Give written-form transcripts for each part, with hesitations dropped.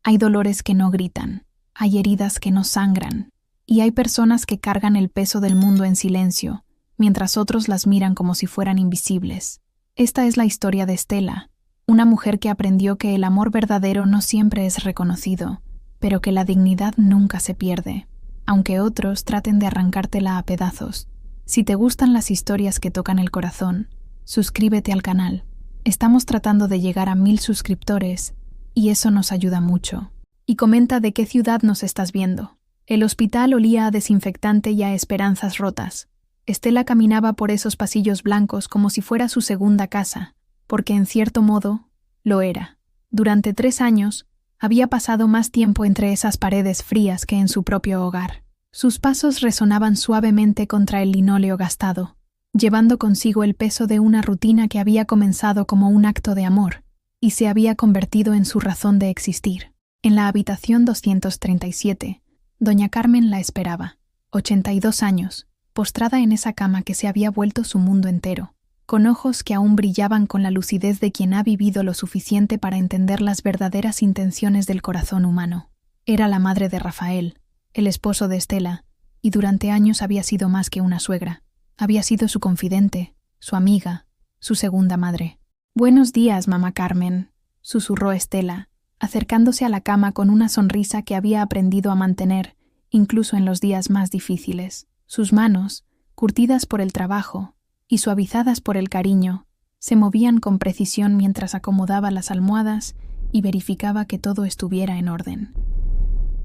Hay dolores que no gritan, hay heridas que no sangran, y hay personas que cargan el peso del mundo en silencio, mientras otros las miran como si fueran invisibles. Esta es la historia de Estela, una mujer que aprendió que el amor verdadero no siempre es reconocido, pero que la dignidad nunca se pierde, aunque otros traten de arrancártela a pedazos. Si te gustan las historias que tocan el corazón, suscríbete al canal. Estamos tratando de llegar a 1000 suscriptores, y eso nos ayuda mucho. Y comenta de qué ciudad nos estás viendo. El hospital olía a desinfectante y a esperanzas rotas. Estela caminaba por esos pasillos blancos como si fuera su segunda casa, porque en cierto modo lo era. Durante 3 años, había pasado más tiempo entre esas paredes frías que en su propio hogar. Sus pasos resonaban suavemente contra el linóleo gastado, llevando consigo el peso de una rutina que había comenzado como un acto de amor y se había convertido en su razón de existir. En la habitación 237, doña Carmen la esperaba, 82 años, postrada en esa cama que se había vuelto su mundo entero, con ojos que aún brillaban con la lucidez de quien ha vivido lo suficiente para entender las verdaderas intenciones del corazón humano. Era la madre de Rafael, el esposo de Estela, y durante años había sido más que una suegra. Había sido su confidente, su amiga, su segunda madre. «Buenos días, mamá Carmen», susurró Estela, acercándose a la cama con una sonrisa que había aprendido a mantener, incluso en los días más difíciles. Sus manos, curtidas por el trabajo y suavizadas por el cariño, se movían con precisión mientras acomodaba las almohadas y verificaba que todo estuviera en orden.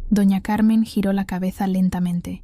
Doña Carmen giró la cabeza lentamente,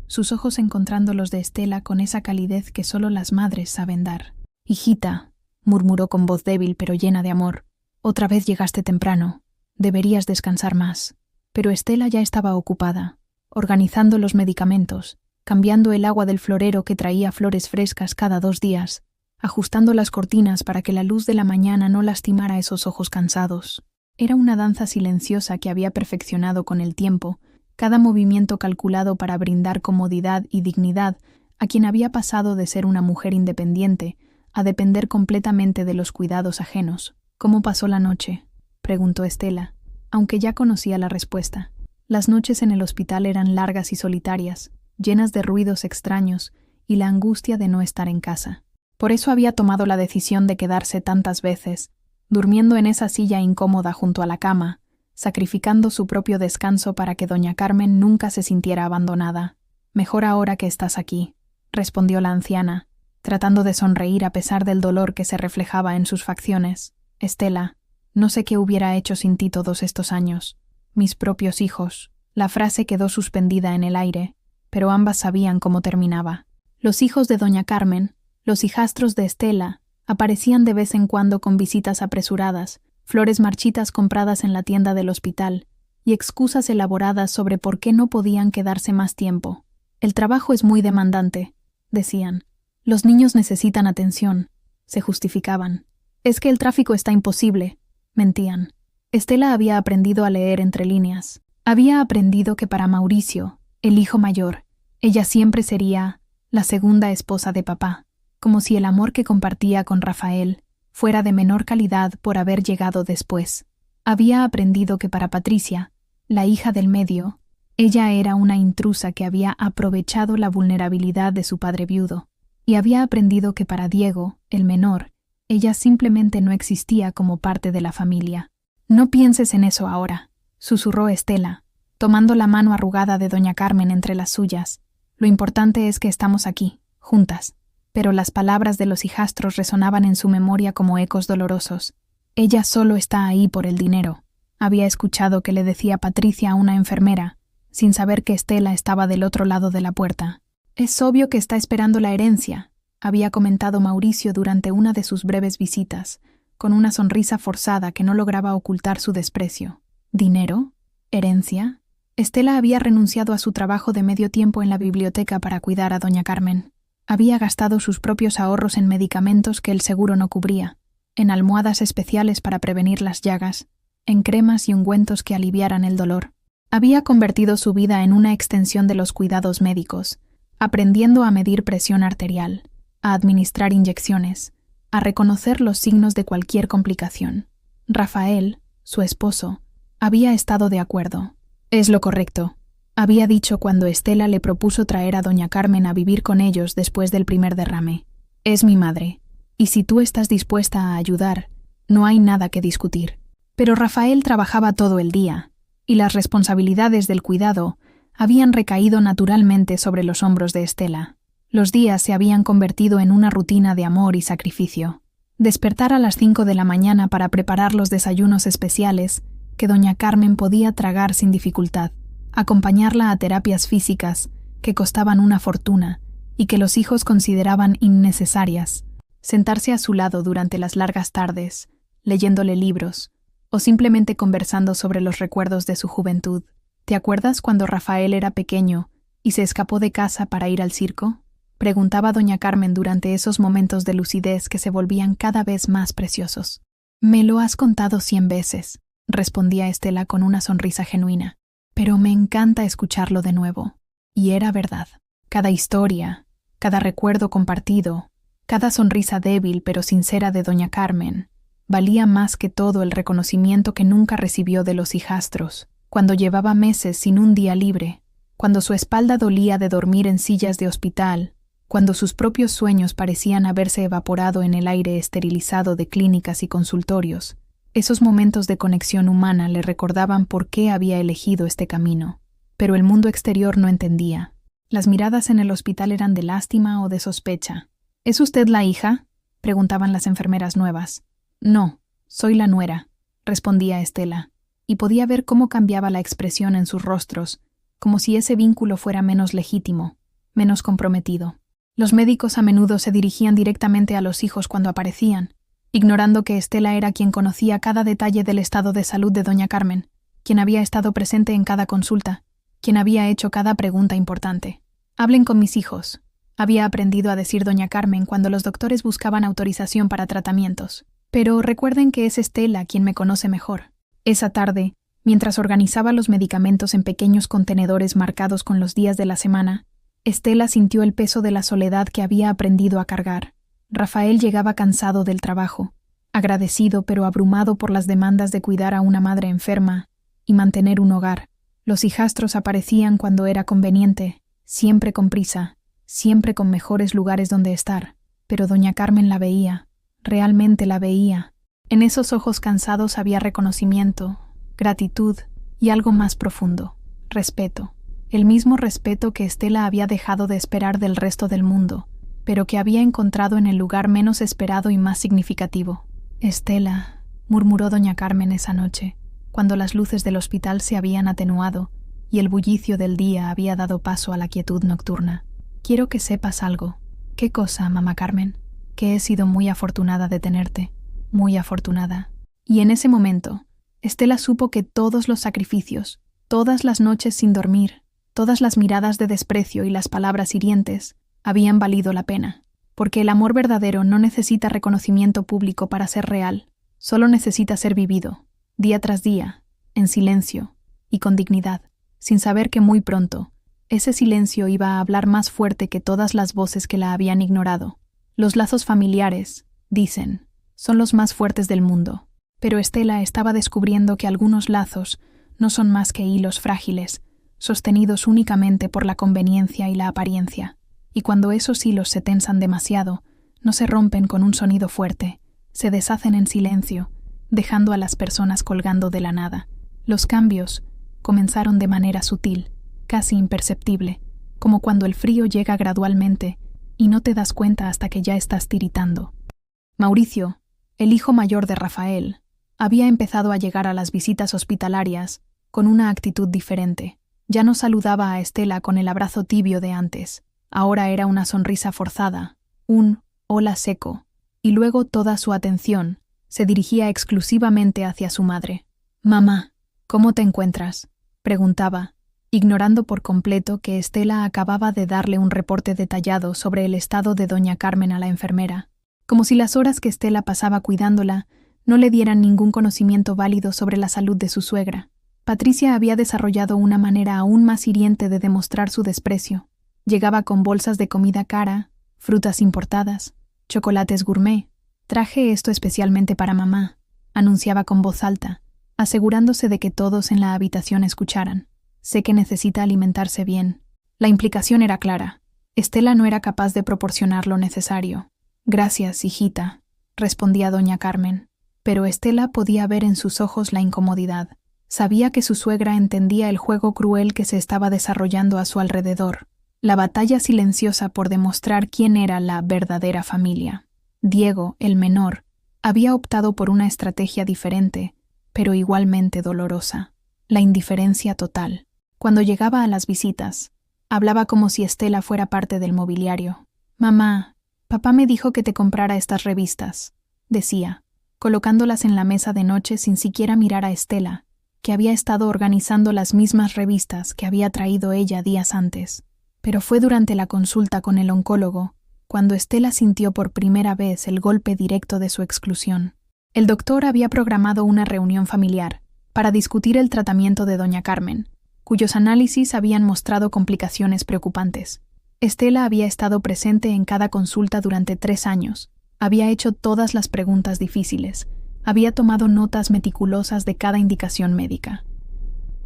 sus ojos encontrando los de Estela con esa calidez que solo las madres saben dar. «Hijita», murmuró con voz débil pero llena de amor, «otra vez llegaste temprano. Deberías descansar más». Pero Estela ya estaba ocupada, organizando los medicamentos, cambiando el agua del florero que traía flores frescas cada 2 días, ajustando las cortinas para que la luz de la mañana no lastimara esos ojos cansados. Era una danza silenciosa que había perfeccionado con el tiempo, cada movimiento calculado para brindar comodidad y dignidad a quien había pasado de ser una mujer independiente a depender completamente de los cuidados ajenos. «¿Cómo pasó la noche?», preguntó Estela, aunque ya conocía la respuesta. Las noches en el hospital eran largas y solitarias, llenas de ruidos extraños y la angustia de no estar en casa. Por eso había tomado la decisión de quedarse tantas veces, durmiendo en esa silla incómoda junto a la cama, sacrificando su propio descanso para que doña Carmen nunca se sintiera abandonada. «Mejor ahora que estás aquí», respondió la anciana, tratando de sonreír a pesar del dolor que se reflejaba en sus facciones. «Estela, no sé qué hubiera hecho sin ti todos estos años. Mis propios hijos». La frase quedó suspendida en el aire, pero ambas sabían cómo terminaba. Los hijos de doña Carmen, los hijastros de Estela, aparecían de vez en cuando con visitas apresuradas, flores marchitas compradas en la tienda del hospital y excusas elaboradas sobre por qué no podían quedarse más tiempo. «El trabajo es muy demandante», decían. «Los niños necesitan atención», se justificaban. «Es que el tráfico está imposible», mentían. Estela había aprendido a leer entre líneas. Había aprendido que para Mauricio, el hijo mayor, ella siempre sería la segunda esposa de papá, como si el amor que compartía con Rafael fuera de menor calidad por haber llegado después. Había aprendido que para Patricia, la hija del medio, ella era una intrusa que había aprovechado la vulnerabilidad de su padre viudo, y había aprendido que para Diego, el menor, ella simplemente no existía como parte de la familia. «No pienses en eso ahora», susurró Estela, tomando la mano arrugada de doña Carmen entre las suyas. «Lo importante es que estamos aquí, juntas». Pero las palabras de los hijastros resonaban en su memoria como ecos dolorosos. «Ella solo está ahí por el dinero», había escuchado que le decía Patricia a una enfermera, sin saber que Estela estaba del otro lado de la puerta. «Es obvio que está esperando la herencia», había comentado Mauricio durante una de sus breves visitas, con una sonrisa forzada que no lograba ocultar su desprecio. ¿Dinero? ¿Herencia? Estela había renunciado a su trabajo de medio tiempo en la biblioteca para cuidar a doña Carmen. Había gastado sus propios ahorros en medicamentos que el seguro no cubría, en almohadas especiales para prevenir las llagas, en cremas y ungüentos que aliviaran el dolor. Había convertido su vida en una extensión de los cuidados médicos, aprendiendo a medir presión arterial, a administrar inyecciones, a reconocer los signos de cualquier complicación. Rafael, su esposo, Había estado de acuerdo. Es lo correcto. Había dicho cuando Estela le propuso traer a doña Carmen a vivir con ellos después del primer derrame. Es mi madre. Y si tú estás dispuesta a ayudar, no hay nada que discutir. Pero Rafael trabajaba todo el día, y las responsabilidades del cuidado habían recaído naturalmente sobre los hombros de Estela. Los días se habían convertido en una rutina de amor y sacrificio. Despertar a las 5 de la mañana para preparar los desayunos especiales que doña Carmen podía tragar sin dificultad, acompañarla a terapias físicas que costaban una fortuna y que los hijos consideraban innecesarias, sentarse a su lado durante las largas tardes, leyéndole libros, o simplemente conversando sobre los recuerdos de su juventud. ¿Te acuerdas cuando Rafael era pequeño y se escapó de casa para ir al circo? Preguntaba doña Carmen durante esos momentos de lucidez que se volvían cada vez más preciosos. Me lo has contado 100 veces, respondía Estela con una sonrisa genuina, pero me encanta escucharlo de nuevo. Y era verdad. Cada historia, cada recuerdo compartido, cada sonrisa débil pero sincera de doña Carmen, valía más que todo el reconocimiento que nunca recibió de los hijastros, cuando llevaba meses sin un día libre, cuando su espalda dolía de dormir en sillas de hospital, cuando sus propios sueños parecían haberse evaporado en el aire esterilizado de clínicas y consultorios. Esos momentos de conexión humana le recordaban por qué había elegido este camino. Pero el mundo exterior no entendía. Las miradas en el hospital eran de lástima o de sospecha. ¿Es usted la hija?, preguntaban las enfermeras nuevas. No, soy la nuera, respondía Estela, y podía ver cómo cambiaba la expresión en sus rostros, como si ese vínculo fuera menos legítimo, menos comprometido. Los médicos a menudo se dirigían directamente a los hijos cuando aparecían, ignorando que Estela era quien conocía cada detalle del estado de salud de doña Carmen, quien había estado presente en cada consulta, quien había hecho cada pregunta importante. «Hablen con mis hijos», había aprendido a decir doña Carmen cuando los doctores buscaban autorización para tratamientos. «Pero recuerden que es Estela quien me conoce mejor». Esa tarde, mientras organizaba los medicamentos en pequeños contenedores marcados con los días de la semana, Estela sintió el peso de la soledad que había aprendido a cargar. Rafael llegaba cansado del trabajo, agradecido pero abrumado por las demandas de cuidar a una madre enferma y mantener un hogar. Los hijastros aparecían cuando era conveniente, siempre con prisa, siempre con mejores lugares donde estar. Pero doña Carmen la veía, realmente la veía. En esos ojos cansados había reconocimiento, gratitud y algo más profundo, respeto. El mismo respeto que Estela había dejado de esperar del resto del mundo, pero que había encontrado en el lugar menos esperado y más significativo. «Estela», murmuró doña Carmen esa noche, cuando las luces del hospital se habían atenuado y el bullicio del día había dado paso a la quietud nocturna. «Quiero que sepas algo». «¿Qué cosa, mamá Carmen?» «Que he sido muy afortunada de tenerte, muy afortunada». Y en ese momento, Estela supo que todos los sacrificios, todas las noches sin dormir, todas las miradas de desprecio y las palabras hirientes habían valido la pena, porque el amor verdadero no necesita reconocimiento público para ser real, solo necesita ser vivido, día tras día, en silencio y con dignidad, sin saber que muy pronto ese silencio iba a hablar más fuerte que todas las voces que la habían ignorado. Los lazos familiares, dicen, son los más fuertes del mundo, pero Estela estaba descubriendo que algunos lazos no son más que hilos frágiles, sostenidos únicamente por la conveniencia y la apariencia, y cuando esos hilos se tensan demasiado, no se rompen con un sonido fuerte, se deshacen en silencio, dejando a las personas colgando de la nada. Los cambios comenzaron de manera sutil, casi imperceptible, como cuando el frío llega gradualmente y no te das cuenta hasta que ya estás tiritando. Mauricio, el hijo mayor de Rafael, había empezado a llegar a las visitas hospitalarias con una actitud diferente. Ya no saludaba a Estela con el abrazo tibio de antes. Ahora era una sonrisa forzada, un hola seco, y luego toda su atención se dirigía exclusivamente hacia su madre. «Mamá, ¿cómo te encuentras?», preguntaba, ignorando por completo que Estela acababa de darle un reporte detallado sobre el estado de doña Carmen a la enfermera, como si las horas que Estela pasaba cuidándola no le dieran ningún conocimiento válido sobre la salud de su suegra. Patricia había desarrollado una manera aún más hiriente de demostrar su desprecio. Llegaba con bolsas de comida cara, frutas importadas, chocolates gourmet. «Traje esto especialmente para mamá», anunciaba con voz alta, asegurándose de que todos en la habitación escucharan. Sé que necesita alimentarse bien. La implicación era clara. Estela no era capaz de proporcionar lo necesario. Gracias, hijita, respondía doña Carmen. Pero Estela podía ver en sus ojos la incomodidad. Sabía que su suegra entendía el juego cruel que se estaba desarrollando a su alrededor, la batalla silenciosa por demostrar quién era la verdadera familia. Diego, el menor, había optado por una estrategia diferente, pero igualmente dolorosa: la indiferencia total. Cuando llegaba a las visitas, hablaba como si Estela fuera parte del mobiliario. «Mamá, papá me dijo que te comprara estas revistas», decía, colocándolas en la mesa de noche sin siquiera mirar a Estela, que había estado organizando las mismas revistas que había traído ella días antes. Pero fue durante la consulta con el oncólogo cuando Estela sintió por primera vez el golpe directo de su exclusión. El doctor había programado una reunión familiar para discutir el tratamiento de doña Carmen, cuyos análisis habían mostrado complicaciones preocupantes. Estela había estado presente en cada consulta durante 3 años, había hecho todas las preguntas difíciles, había tomado notas meticulosas de cada indicación médica.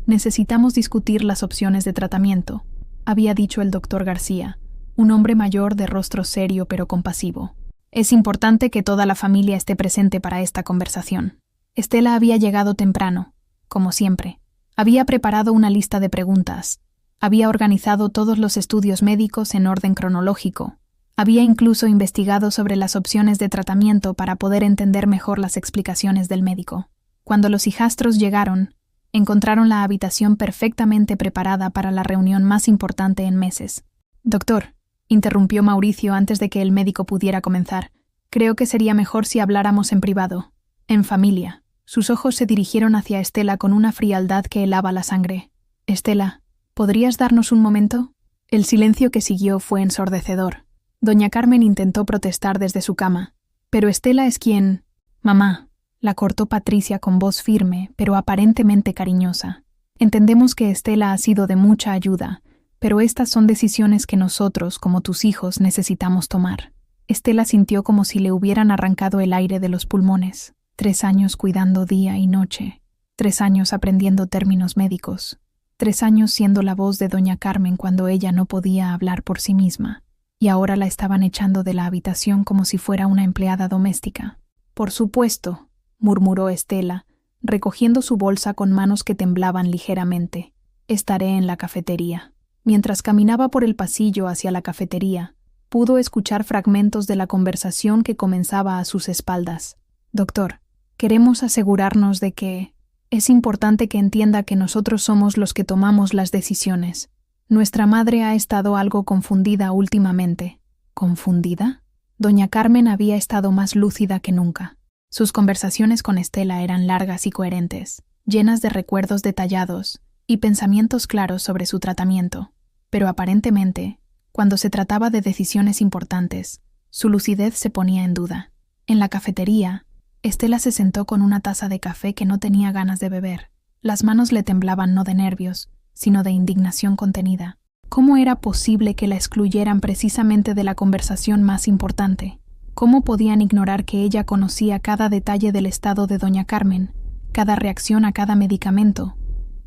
«Necesitamos discutir las opciones de tratamiento», había dicho el doctor García, un hombre mayor de rostro serio pero compasivo. «Es importante que toda la familia esté presente para esta conversación». Estela había llegado temprano, como siempre. Había preparado una lista de preguntas. Había organizado todos los estudios médicos en orden cronológico. Había incluso investigado sobre las opciones de tratamiento para poder entender mejor las explicaciones del médico. Cuando los hijastros llegaron, encontraron la habitación perfectamente preparada para la reunión más importante en meses. «Doctor», interrumpió Mauricio antes de que el médico pudiera comenzar, «creo que sería mejor si habláramos en privado, en familia». Sus ojos se dirigieron hacia Estela con una frialdad que helaba la sangre. «Estela, ¿podrías darnos un momento?». El silencio que siguió fue ensordecedor. Doña Carmen intentó protestar desde su cama, pero Estela es quien... «Mamá», la cortó Patricia con voz firme, pero aparentemente cariñosa. «Entendemos que Estela ha sido de mucha ayuda, pero estas son decisiones que nosotros, como tus hijos, necesitamos tomar». Estela sintió como si le hubieran arrancado el aire de los pulmones. 3 años cuidando día y noche, 3 años aprendiendo términos médicos, 3 años siendo la voz de doña Carmen cuando ella no podía hablar por sí misma, y ahora la estaban echando de la habitación como si fuera una empleada doméstica. «Por supuesto», murmuró Estela, recogiendo su bolsa con manos que temblaban ligeramente. «Estaré en la cafetería». Mientras caminaba por el pasillo hacia la cafetería, pudo escuchar fragmentos de la conversación que comenzaba a sus espaldas. «Doctor, queremos asegurarnos de que... es importante que entienda que nosotros somos los que tomamos las decisiones. Nuestra madre ha estado algo confundida últimamente». ¿Confundida? Doña Carmen había estado más lúcida que nunca. Sus conversaciones con Estela eran largas y coherentes, llenas de recuerdos detallados y pensamientos claros sobre su tratamiento. Pero aparentemente, cuando se trataba de decisiones importantes, su lucidez se ponía en duda. En la cafetería, Estela se sentó con una taza de café que no tenía ganas de beber. Las manos le temblaban no de nervios, sino de indignación contenida. ¿Cómo era posible que la excluyeran precisamente de la conversación más importante? ¿Cómo podían ignorar que ella conocía cada detalle del estado de doña Carmen, cada reacción a cada medicamento,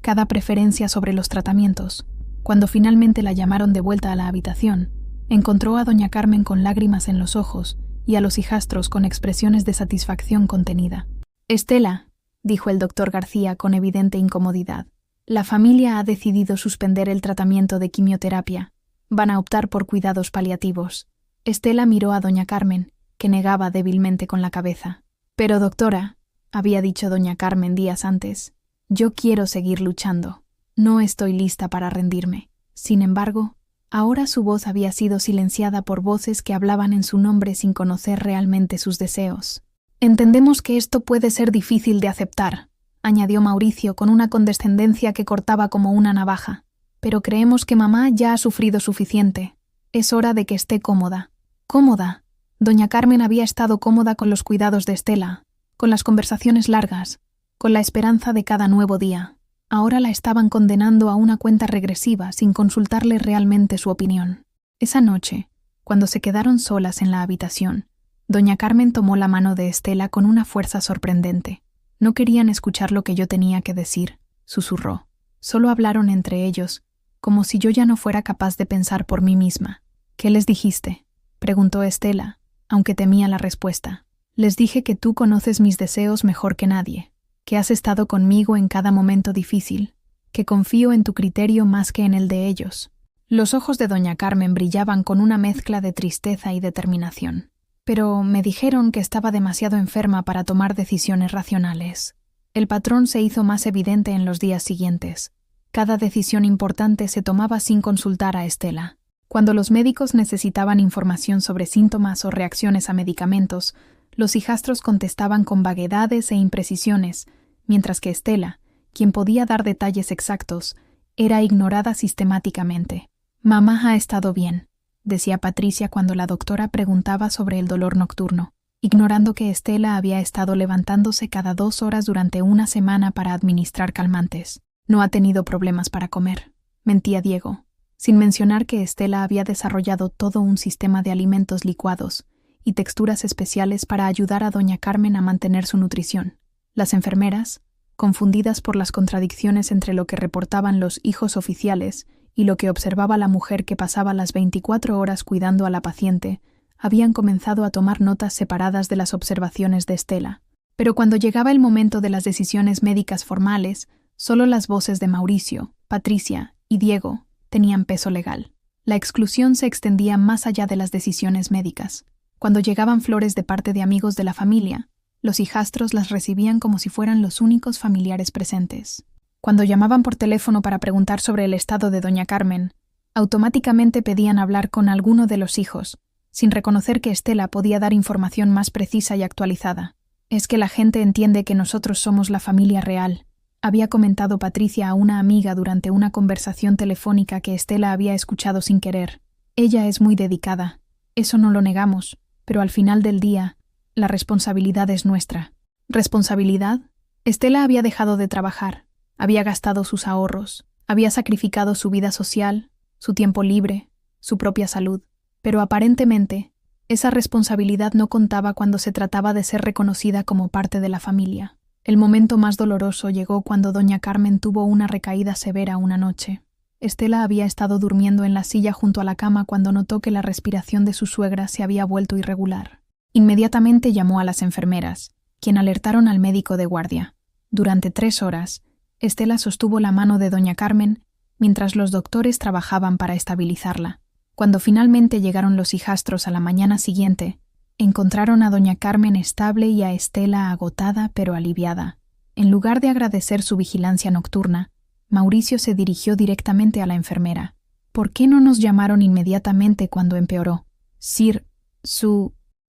cada preferencia sobre los tratamientos? Cuando finalmente la llamaron de vuelta a la habitación, encontró a doña Carmen con lágrimas en los ojos y a los hijastros con expresiones de satisfacción contenida. «Estela», dijo el doctor García con evidente incomodidad, «la familia ha decidido suspender el tratamiento de quimioterapia. Van a optar por cuidados paliativos». Estela miró a doña Carmen, que negaba débilmente con la cabeza. «Pero doctora», había dicho doña Carmen días antes, «yo quiero seguir luchando. No estoy lista para rendirme». Sin embargo, ahora su voz había sido silenciada por voces que hablaban en su nombre sin conocer realmente sus deseos. «Entendemos que esto puede ser difícil de aceptar», añadió Mauricio con una condescendencia que cortaba como una navaja, «pero creemos que mamá ya ha sufrido suficiente. Es hora de que esté cómoda». ¿Cómoda? Doña Carmen había estado cómoda con los cuidados de Estela, con las conversaciones largas, con la esperanza de cada nuevo día. Ahora la estaban condenando a una cuenta regresiva sin consultarle realmente su opinión. Esa noche, cuando se quedaron solas en la habitación, doña Carmen tomó la mano de Estela con una fuerza sorprendente. No querían escuchar lo que yo tenía que decir, susurró. Solo hablaron entre ellos, como si yo ya no fuera capaz de pensar por mí misma. ¿Qué les dijiste?, preguntó Estela, aunque temía la respuesta. Les dije que tú conoces mis deseos mejor que nadie, que has estado conmigo en cada momento difícil, que confío en tu criterio más que en el de ellos. Los ojos de doña Carmen brillaban con una mezcla de tristeza y determinación. Pero me dijeron que estaba demasiado enferma para tomar decisiones racionales. El patrón se hizo más evidente en los días siguientes. Cada decisión importante se tomaba sin consultar a Estela. Cuando los médicos necesitaban información sobre síntomas o reacciones a medicamentos, los hijastros contestaban con vaguedades e imprecisiones, mientras que Estela, quien podía dar detalles exactos, era ignorada sistemáticamente. «Mamá ha estado bien», decía Patricia cuando la doctora preguntaba sobre el dolor nocturno, ignorando que Estela había estado levantándose cada 2 horas durante una semana para administrar calmantes. «No ha tenido problemas para comer», mentía Diego, sin mencionar que Estela había desarrollado todo un sistema de alimentos licuados y texturas especiales para ayudar a doña Carmen a mantener su nutrición. Las enfermeras, confundidas por las contradicciones entre lo que reportaban los hijos oficiales y lo que observaba la mujer que pasaba las 24 horas cuidando a la paciente, habían comenzado a tomar notas separadas de las observaciones de Estela. Pero cuando llegaba el momento de las decisiones médicas formales, solo las voces de Mauricio, Patricia y Diego tenían peso legal. La exclusión se extendía más allá de las decisiones médicas. Cuando llegaban flores de parte de amigos de la familia, los hijastros las recibían como si fueran los únicos familiares presentes. Cuando llamaban por teléfono para preguntar sobre el estado de doña Carmen, automáticamente pedían hablar con alguno de los hijos, sin reconocer que Estela podía dar información más precisa y actualizada. «Es que la gente entiende que nosotros somos la familia real», había comentado Patricia a una amiga durante una conversación telefónica que Estela había escuchado sin querer. «Ella es muy dedicada, eso no lo negamos, pero al final del día, la responsabilidad es nuestra». ¿Responsabilidad? Estela había dejado de trabajar, había gastado sus ahorros, había sacrificado su vida social, su tiempo libre, su propia salud, pero aparentemente, esa responsabilidad no contaba cuando se trataba de ser reconocida como parte de la familia. El momento más doloroso llegó cuando doña Carmen tuvo una recaída severa una noche. Estela había estado durmiendo en la silla junto a la cama cuando notó que la respiración de su suegra se había vuelto irregular. Inmediatamente llamó a las enfermeras, quien alertaron al médico de guardia. Durante 3 horas, Estela sostuvo la mano de doña Carmen mientras los doctores trabajaban para estabilizarla. Cuando finalmente llegaron los hijastros a la mañana siguiente, encontraron a doña Carmen estable y a Estela agotada pero aliviada. En lugar de agradecer su vigilancia nocturna, Mauricio se dirigió directamente a la enfermera. «¿Por qué no nos llamaron inmediatamente cuando empeoró?» «Sir,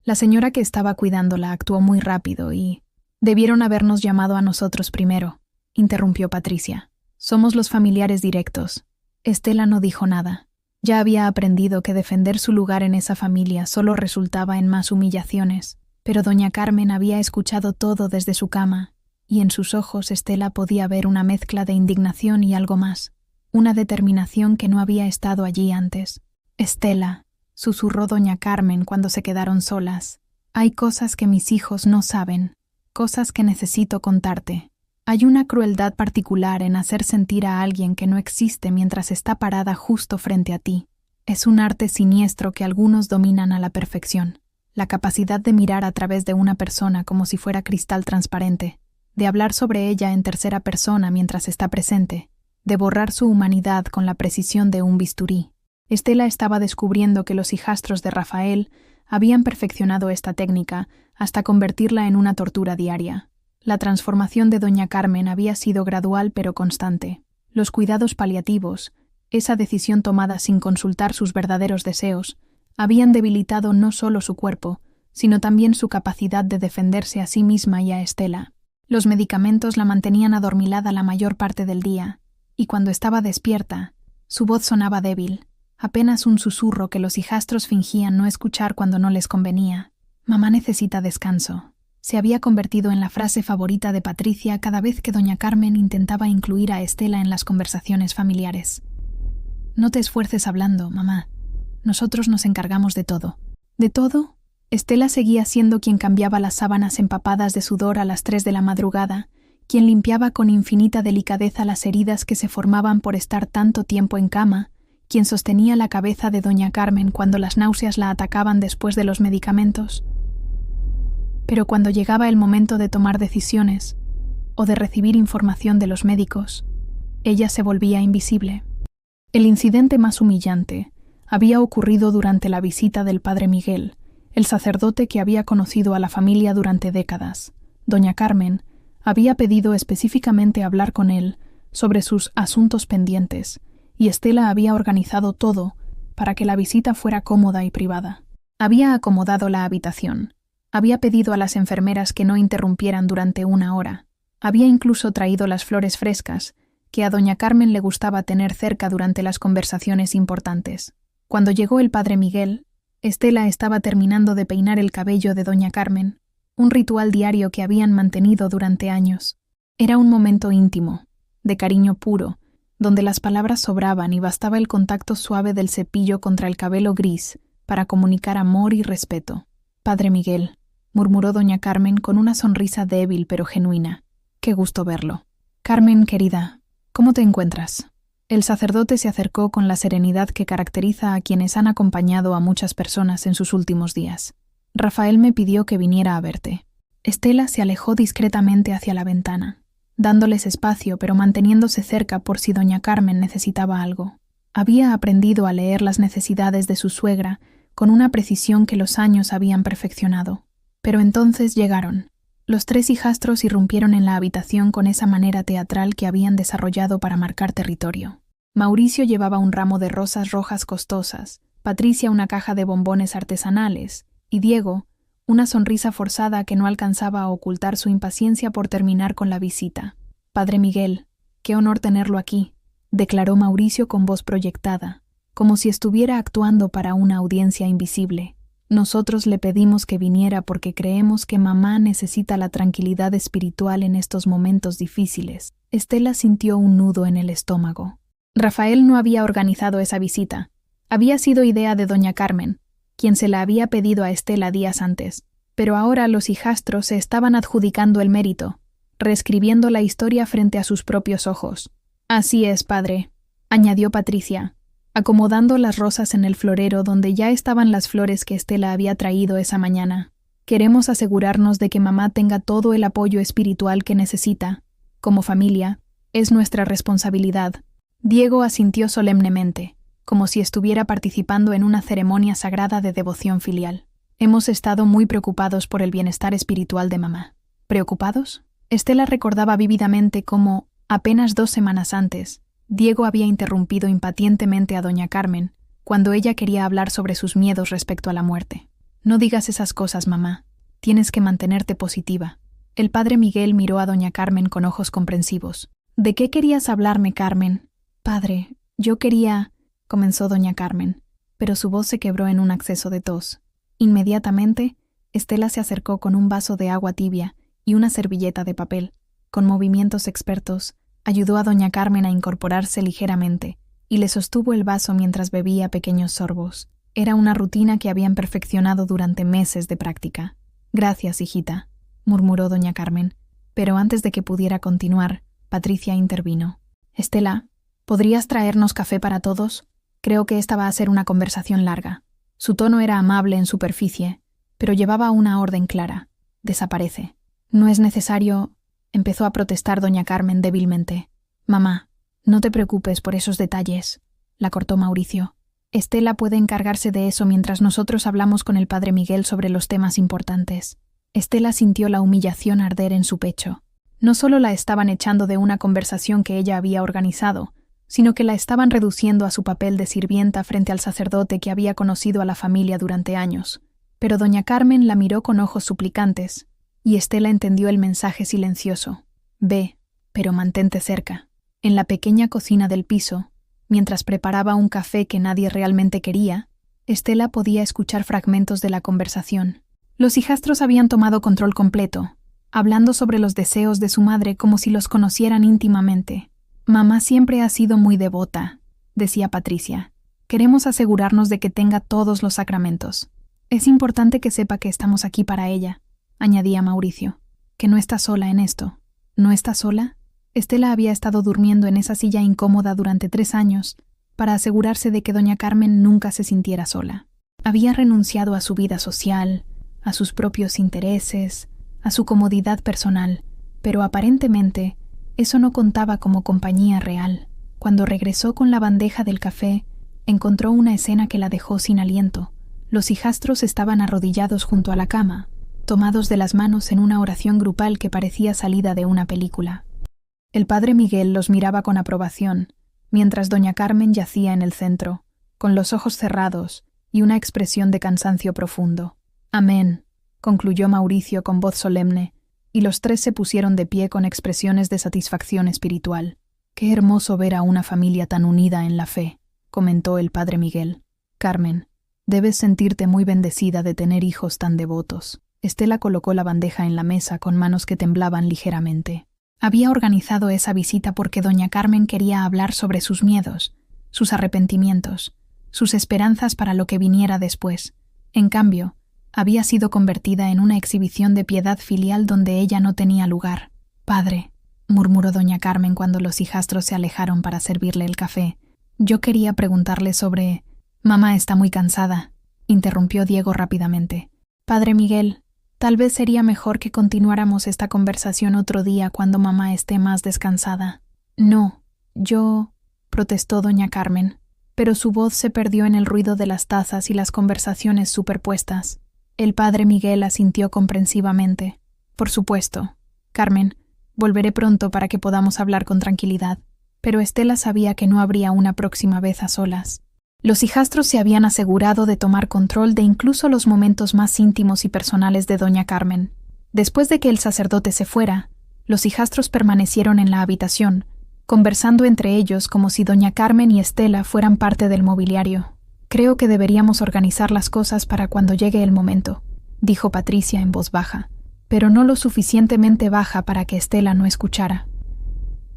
La señora que estaba cuidándola actuó muy rápido y... Debieron habernos llamado a nosotros primero», interrumpió Patricia. «Somos los familiares directos». Estela no dijo nada. Ya había aprendido que defender su lugar en esa familia solo resultaba en más humillaciones, pero doña Carmen había escuchado todo desde su cama, y en sus ojos Estela podía ver una mezcla de indignación y algo más, una determinación que no había estado allí antes. «Estela», susurró doña Carmen cuando se quedaron solas, «hay cosas que mis hijos no saben, cosas que necesito contarte. Hay una crueldad particular en hacer sentir a alguien que no existe mientras está parada justo frente a ti. Es un arte siniestro que algunos dominan a la perfección. La capacidad de mirar a través de una persona como si fuera cristal transparente, de hablar sobre ella en tercera persona mientras está presente, de borrar su humanidad con la precisión de un bisturí. Estela estaba descubriendo que los hijastros de Rafael habían perfeccionado esta técnica hasta convertirla en una tortura diaria. La transformación de doña Carmen había sido gradual pero constante. Los cuidados paliativos, esa decisión tomada sin consultar sus verdaderos deseos, habían debilitado no solo su cuerpo, sino también su capacidad de defenderse a sí misma y a Estela. Los medicamentos la mantenían adormilada la mayor parte del día, y cuando estaba despierta, su voz sonaba débil, apenas un susurro que los hijastros fingían no escuchar cuando no les convenía. «Mamá necesita descanso». Se había convertido en la frase favorita de Patricia cada vez que doña Carmen intentaba incluir a Estela en las conversaciones familiares. «No te esfuerces hablando, mamá. Nosotros nos encargamos de todo». «¿De todo? Estela seguía siendo quien cambiaba las sábanas empapadas de sudor a las 3 de la madrugada, quien limpiaba con infinita delicadeza las heridas que se formaban por estar tanto tiempo en cama, quien sostenía la cabeza de doña Carmen cuando las náuseas la atacaban después de los medicamentos. Pero cuando llegaba el momento de tomar decisiones o de recibir información de los médicos, ella se volvía invisible. El incidente más humillante había ocurrido durante la visita del padre Miguel, el sacerdote que había conocido a la familia durante décadas. Doña Carmen había pedido específicamente hablar con él sobre sus asuntos pendientes, y Estela había organizado todo para que la visita fuera cómoda y privada. Había acomodado la habitación, había pedido a las enfermeras que no interrumpieran durante 1 hora, había incluso traído las flores frescas que a doña Carmen le gustaba tener cerca durante las conversaciones importantes. Cuando llegó el padre Miguel, Estela estaba terminando de peinar el cabello de doña Carmen, un ritual diario que habían mantenido durante años. Era un momento íntimo, de cariño puro, donde las palabras sobraban y bastaba el contacto suave del cepillo contra el cabello gris para comunicar amor y respeto. «Padre Miguel», murmuró doña Carmen con una sonrisa débil pero genuina. «Qué gusto verlo». «Carmen, querida, ¿cómo te encuentras?». El sacerdote se acercó con la serenidad que caracteriza a quienes han acompañado a muchas personas en sus últimos días. «Rafael me pidió que viniera a verte». Estela se alejó discretamente hacia la ventana, dándoles espacio pero manteniéndose cerca por si doña Carmen necesitaba algo. Había aprendido a leer las necesidades de su suegra con una precisión que los años habían perfeccionado. Pero entonces llegaron. Los 3 hijastros irrumpieron en la habitación con esa manera teatral que habían desarrollado para marcar territorio. Mauricio llevaba un ramo de rosas rojas costosas, Patricia una caja de bombones artesanales, y Diego una sonrisa forzada que no alcanzaba a ocultar su impaciencia por terminar con la visita. «Padre Miguel, qué honor tenerlo aquí», declaró Mauricio con voz proyectada, como si estuviera actuando para una audiencia invisible. «Nosotros le pedimos que viniera porque creemos que mamá necesita la tranquilidad espiritual en estos momentos difíciles». Estela sintió un nudo en el estómago. Rafael no había organizado esa visita. Había sido idea de doña Carmen, quien se la había pedido a Estela días antes, pero ahora los hijastros se estaban adjudicando el mérito, reescribiendo la historia frente a sus propios ojos. «Así es, padre», añadió Patricia, acomodando las rosas en el florero donde ya estaban las flores que Estela había traído esa mañana. «Queremos asegurarnos de que mamá tenga todo el apoyo espiritual que necesita. Como familia, es nuestra responsabilidad». Diego asintió solemnemente, como si estuviera participando en una ceremonia sagrada de devoción filial. «Hemos estado muy preocupados por el bienestar espiritual de mamá». ¿Preocupados? Estela recordaba vívidamente cómo, apenas 2 semanas antes, Diego había interrumpido impacientemente a doña Carmen cuando ella quería hablar sobre sus miedos respecto a la muerte. «No digas esas cosas, mamá. Tienes que mantenerte positiva». El padre Miguel miró a doña Carmen con ojos comprensivos. «¿De qué querías hablarme, Carmen?» «Padre, yo quería…», comenzó doña Carmen, pero su voz se quebró en un acceso de tos. Inmediatamente, Estela se acercó con un vaso de agua tibia y una servilleta de papel. Con movimientos expertos, ayudó a doña Carmen a incorporarse ligeramente y le sostuvo el vaso mientras bebía pequeños sorbos. Era una rutina que habían perfeccionado durante meses de práctica. «Gracias, hijita», murmuró doña Carmen, pero antes de que pudiera continuar, Patricia intervino. «Estela, ¿podrías traernos café para todos? Creo que esta va a ser una conversación larga». Su tono era amable en superficie, pero llevaba una orden clara. «Desaparece». «No es necesario…», empezó a protestar doña Carmen débilmente. «Mamá, no te preocupes por esos detalles», la cortó Mauricio. «Estela puede encargarse de eso mientras nosotros hablamos con el padre Miguel sobre los temas importantes». Estela sintió la humillación arder en su pecho. No solo la estaban echando de una conversación que ella había organizado, sino que la estaban reduciendo a su papel de sirvienta frente al sacerdote que había conocido a la familia durante años. Pero doña Carmen la miró con ojos suplicantes, y Estela entendió el mensaje silencioso. «Ve, pero mantente cerca». En la pequeña cocina del piso, mientras preparaba un café que nadie realmente quería, Estela podía escuchar fragmentos de la conversación. Los hijastros habían tomado control completo, hablando sobre los deseos de su madre como si los conocieran íntimamente. «Mamá siempre ha sido muy devota», decía Patricia. «Queremos asegurarnos de que tenga todos los sacramentos». Es importante que sepa que estamos aquí para ella, añadía Mauricio, que no está sola en esto. ¿No está sola? Estela había estado durmiendo en esa silla incómoda durante 3 años para asegurarse de que doña Carmen nunca se sintiera sola. Había renunciado a su vida social, a sus propios intereses, a su comodidad personal, pero aparentemente eso no contaba como compañía real. Cuando regresó con la bandeja del café, encontró una escena que la dejó sin aliento. Los hijastros estaban arrodillados junto a la cama, tomados de las manos en una oración grupal que parecía salida de una película. El padre Miguel los miraba con aprobación, mientras doña Carmen yacía en el centro, con los ojos cerrados y una expresión de cansancio profundo. «Amén», concluyó Mauricio con voz solemne, y los 3 se pusieron de pie con expresiones de satisfacción espiritual. «Qué hermoso ver a una familia tan unida en la fe», comentó el padre Miguel. «Carmen, debes sentirte muy bendecida de tener hijos tan devotos». Estela colocó la bandeja en la mesa con manos que temblaban ligeramente. Había organizado esa visita porque doña Carmen quería hablar sobre sus miedos, sus arrepentimientos, sus esperanzas para lo que viniera después. En cambio, había sido convertida en una exhibición de piedad filial donde ella no tenía lugar. «Padre», murmuró doña Carmen cuando los hijastros se alejaron para servirle el café, «yo quería preguntarle sobre...». «Mamá está muy cansada», interrumpió Diego rápidamente. «Padre Miguel, tal vez sería mejor que continuáramos esta conversación otro día cuando mamá esté más descansada». «No, yo...», protestó doña Carmen, pero su voz se perdió en el ruido de las tazas y las conversaciones superpuestas. El padre Miguel asintió comprensivamente. «Por supuesto, Carmen, volveré pronto para que podamos hablar con tranquilidad». Pero Estela sabía que no habría una próxima vez a solas. Los hijastros se habían asegurado de tomar control de incluso los momentos más íntimos y personales de doña Carmen. Después de que el sacerdote se fuera, los hijastros permanecieron en la habitación, conversando entre ellos como si doña Carmen y Estela fueran parte del mobiliario. «Creo que deberíamos organizar las cosas para cuando llegue el momento», dijo Patricia en voz baja, pero no lo suficientemente baja para que Estela no escuchara.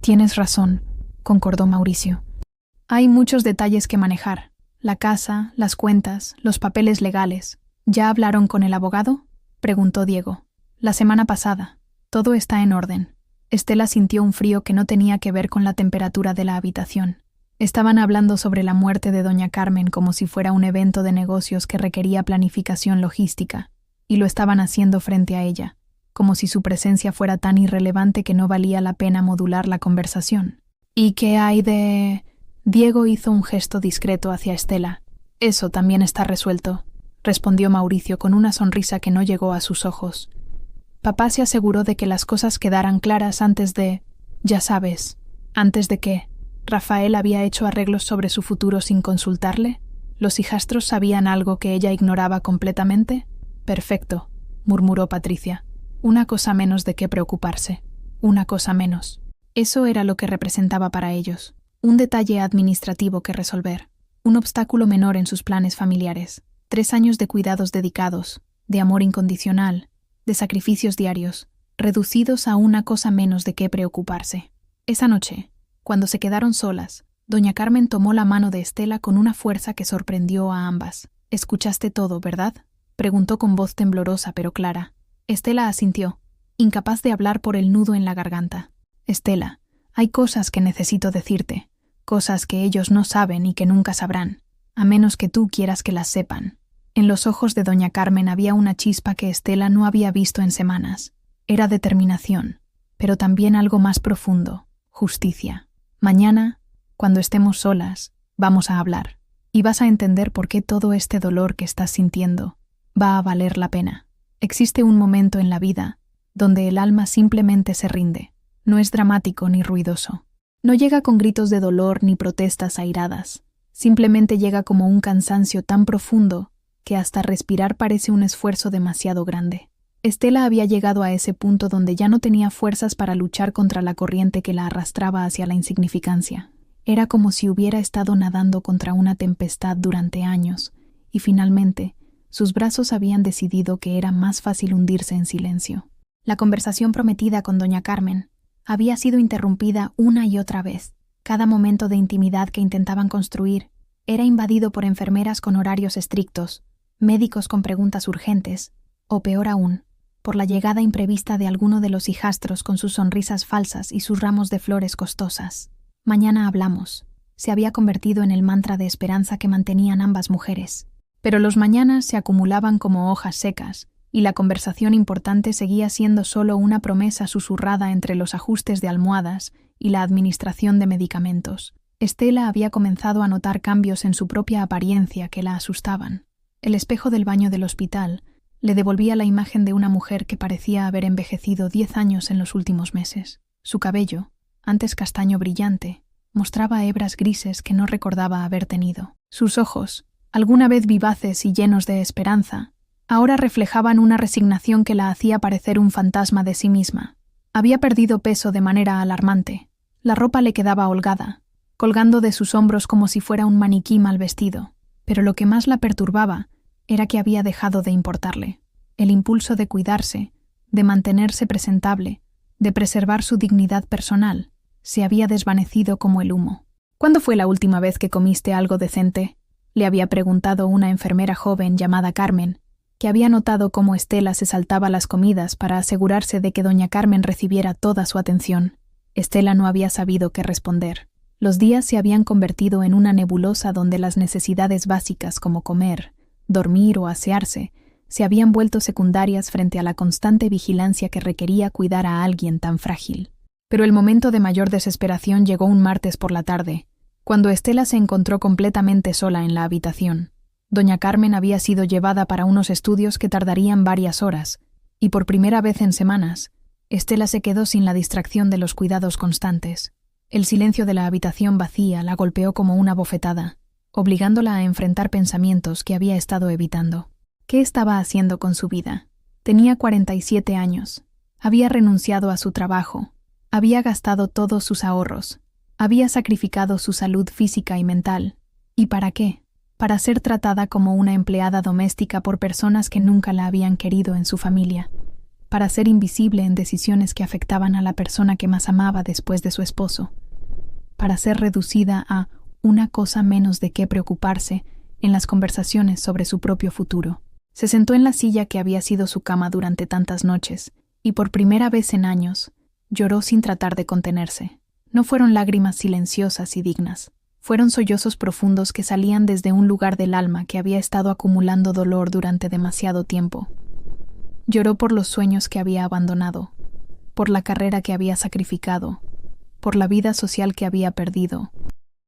«Tienes razón», concordó Mauricio. «Hay muchos detalles que manejar. La casa, las cuentas, los papeles legales. ¿Ya hablaron con el abogado?», preguntó Diego. «La semana pasada. Todo está en orden». Estela sintió un frío que no tenía que ver con la temperatura de la habitación. Estaban hablando sobre la muerte de doña Carmen como si fuera un evento de negocios que requería planificación logística, y lo estaban haciendo frente a ella, como si su presencia fuera tan irrelevante que no valía la pena modular la conversación. «¿Y qué hay de...?» Diego hizo un gesto discreto hacia Estela. «Eso también está resuelto», respondió Mauricio con una sonrisa que no llegó a sus ojos. «Papá se aseguró de que las cosas quedaran claras antes de... ya sabes, antes de que... Rafael había hecho arreglos sobre su futuro sin consultarle. ¿Los hijastros sabían algo que ella ignoraba completamente?» «Perfecto», murmuró Patricia. «Una cosa menos de qué preocuparse. Una cosa menos». Eso era lo que representaba para ellos. Un detalle administrativo que resolver. Un obstáculo menor en sus planes familiares. 3 años de cuidados dedicados, de amor incondicional, de sacrificios diarios, reducidos a una cosa menos de qué preocuparse. Esa noche, cuando se quedaron solas, doña Carmen tomó la mano de Estela con una fuerza que sorprendió a ambas. «¿Escuchaste todo, verdad?», preguntó con voz temblorosa pero clara. Estela asintió, incapaz de hablar por el nudo en la garganta. «Estela, hay cosas que necesito decirte, cosas que ellos no saben y que nunca sabrán, a menos que tú quieras que las sepan». En los ojos de doña Carmen había una chispa que Estela no había visto en semanas. Era determinación, pero también algo más profundo, justicia. «Mañana, cuando estemos solas, vamos a hablar, y vas a entender por qué todo este dolor que estás sintiendo va a valer la pena. Existe un momento en la vida donde el alma simplemente se rinde. No es dramático ni ruidoso. No llega con gritos de dolor ni protestas airadas. Simplemente llega como un cansancio tan profundo que hasta respirar parece un esfuerzo demasiado grande». Estela había llegado a ese punto donde ya no tenía fuerzas para luchar contra la corriente que la arrastraba hacia la insignificancia. Era como si hubiera estado nadando contra una tempestad durante años, y finalmente, sus brazos habían decidido que era más fácil hundirse en silencio. La conversación prometida con doña Carmen había sido interrumpida una y otra vez. Cada momento de intimidad que intentaban construir era invadido por enfermeras con horarios estrictos, médicos con preguntas urgentes, o peor aún, por la llegada imprevista de alguno de los hijastros con sus sonrisas falsas y sus ramos de flores costosas. Mañana hablamos. Se había convertido en el mantra de esperanza que mantenían ambas mujeres. Pero los mañanas se acumulaban como hojas secas, y la conversación importante seguía siendo solo una promesa susurrada entre los ajustes de almohadas y la administración de medicamentos. Estela había comenzado a notar cambios en su propia apariencia que la asustaban. El espejo del baño del hospital le devolvía la imagen de una mujer que parecía haber envejecido 10 años en los últimos meses. Su cabello, antes castaño brillante, mostraba hebras grises que no recordaba haber tenido. Sus ojos, alguna vez vivaces y llenos de esperanza, ahora reflejaban una resignación que la hacía parecer un fantasma de sí misma. Había perdido peso de manera alarmante. La ropa le quedaba holgada, colgando de sus hombros como si fuera un maniquí mal vestido. Pero lo que más la perturbaba era que había dejado de importarle. El impulso de cuidarse, de mantenerse presentable, de preservar su dignidad personal, se había desvanecido como el humo. ¿Cuándo fue la última vez que comiste algo decente?, le había preguntado una enfermera joven llamada Carmen, que había notado cómo Estela se saltaba las comidas para asegurarse de que doña Carmen recibiera toda su atención. Estela no había sabido qué responder. Los días se habían convertido en una nebulosa donde las necesidades básicas como comer, dormir o asearse se habían vuelto secundarias frente a la constante vigilancia que requería cuidar a alguien tan frágil. Pero el momento de mayor desesperación llegó un martes por la tarde, cuando Estela se encontró completamente sola en la habitación. Doña Carmen había sido llevada para unos estudios que tardarían varias horas, y por primera vez en semanas, Estela se quedó sin la distracción de los cuidados constantes. El silencio de la habitación vacía la golpeó como una bofetada, obligándola a enfrentar pensamientos que había estado evitando. ¿Qué estaba haciendo con su vida? Tenía 47 años. Había renunciado a su trabajo. Había gastado todos sus ahorros. Había sacrificado su salud física y mental. ¿Y para qué? Para ser tratada como una empleada doméstica por personas que nunca la habían querido en su familia. Para ser invisible en decisiones que afectaban a la persona que más amaba después de su esposo. Para ser reducida a una cosa menos de qué preocuparse en las conversaciones sobre su propio futuro. Se sentó en la silla que había sido su cama durante tantas noches, y por primera vez en años, lloró sin tratar de contenerse. No fueron lágrimas silenciosas y dignas. Fueron sollozos profundos que salían desde un lugar del alma que había estado acumulando dolor durante demasiado tiempo. Lloró por los sueños que había abandonado, por la carrera que había sacrificado, por la vida social que había perdido.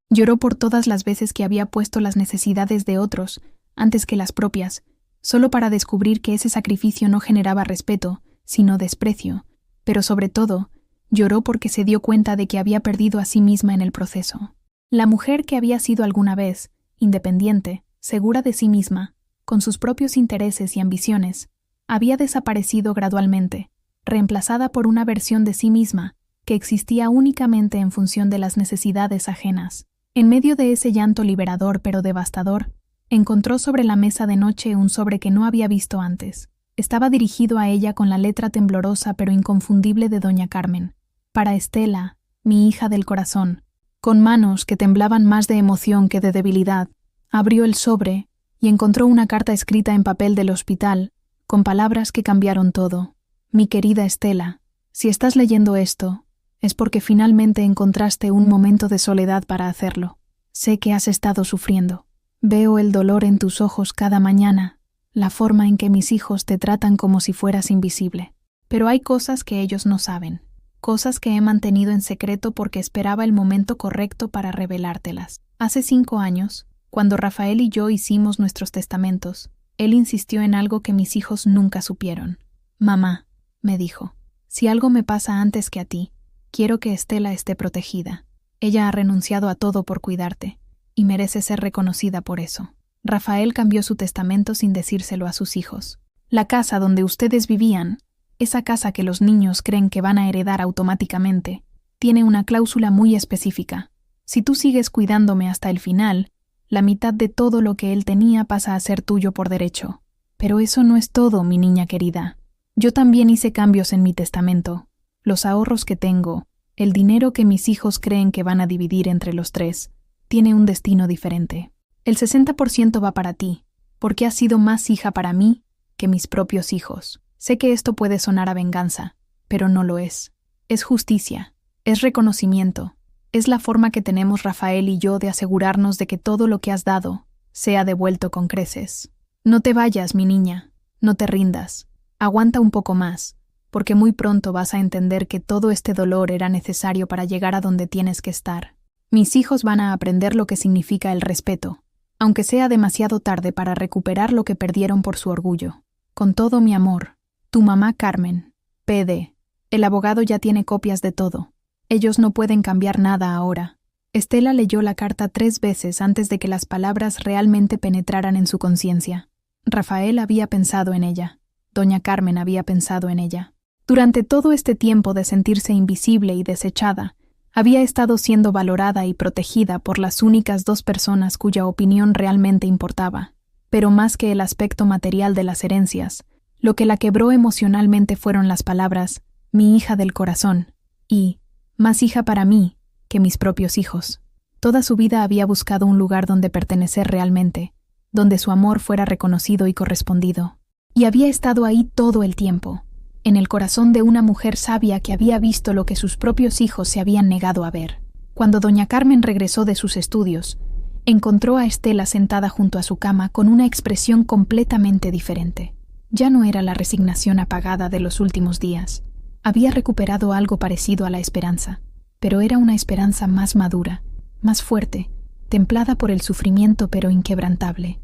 Lloró por todas las veces que había puesto las necesidades de otros antes que las propias, solo para descubrir que ese sacrificio no generaba respeto, sino desprecio, pero sobre todo, lloró porque se dio cuenta de que había perdido a sí misma en el proceso. La mujer que había sido alguna vez, independiente, segura de sí misma, con sus propios intereses y ambiciones, había desaparecido gradualmente, reemplazada por una versión de sí misma que existía únicamente en función de las necesidades ajenas. En medio de ese llanto liberador pero devastador, encontró sobre la mesa de noche un sobre que no había visto antes. Estaba dirigido a ella con la letra temblorosa pero inconfundible de doña Carmen. Para Estela, mi hija del corazón. Con manos que temblaban más de emoción que de debilidad, abrió el sobre y encontró una carta escrita en papel del hospital, con palabras que cambiaron todo. Mi querida Estela, si estás leyendo esto, es porque finalmente encontraste un momento de soledad para hacerlo. Sé que has estado sufriendo. Veo el dolor en tus ojos cada mañana, la forma en que mis hijos te tratan como si fueras invisible. Pero hay cosas que ellos no saben, cosas que he mantenido en secreto porque esperaba el momento correcto para revelártelas. Hace 5 años, cuando Rafael y yo hicimos nuestros testamentos, él insistió en algo que mis hijos nunca supieron. Mamá, me dijo, si algo me pasa antes que a ti, quiero que Estela esté protegida. Ella ha renunciado a todo por cuidarte, y merece ser reconocida por eso. Rafael cambió su testamento sin decírselo a sus hijos. La casa donde ustedes vivían, esa casa que los niños creen que van a heredar automáticamente, tiene una cláusula muy específica. Si tú sigues cuidándome hasta el final, la mitad de todo lo que él tenía pasa a ser tuyo por derecho. Pero eso no es todo, mi niña querida. Yo también hice cambios en mi testamento. Los ahorros que tengo, el dinero que mis hijos creen que van a dividir entre los 3, tiene un destino diferente. El 60% va para ti, porque has sido más hija para mí que mis propios hijos. Sé que esto puede sonar a venganza, pero no lo es. Es justicia, es reconocimiento, es la forma que tenemos Rafael y yo de asegurarnos de que todo lo que has dado sea devuelto con creces. No te vayas, mi niña, no te rindas. Aguanta un poco más, porque muy pronto vas a entender que todo este dolor era necesario para llegar a donde tienes que estar. Mis hijos van a aprender lo que significa el respeto, aunque sea demasiado tarde para recuperar lo que perdieron por su orgullo. Con todo mi amor, tu mamá Carmen, PD. El abogado ya tiene copias de todo. Ellos no pueden cambiar nada ahora. Estela leyó la carta 3 veces antes de que las palabras realmente penetraran en su conciencia. Rafael había pensado en ella. Doña Carmen había pensado en ella. Durante todo este tiempo de sentirse invisible y desechada, había estado siendo valorada y protegida por las únicas 2 personas cuya opinión realmente importaba. Pero más que el aspecto material de las herencias, lo que la quebró emocionalmente fueron las palabras «mi hija del corazón» y «más hija para mí que mis propios hijos». Toda su vida había buscado un lugar donde pertenecer realmente, donde su amor fuera reconocido y correspondido. Y había estado ahí todo el tiempo, en el corazón de una mujer sabia que había visto lo que sus propios hijos se habían negado a ver. Cuando doña Carmen regresó de sus estudios, encontró a Estela sentada junto a su cama con una expresión completamente diferente. Ya no era la resignación apagada de los últimos días. Había recuperado algo parecido a la esperanza, pero era una esperanza más madura, más fuerte, templada por el sufrimiento pero inquebrantable.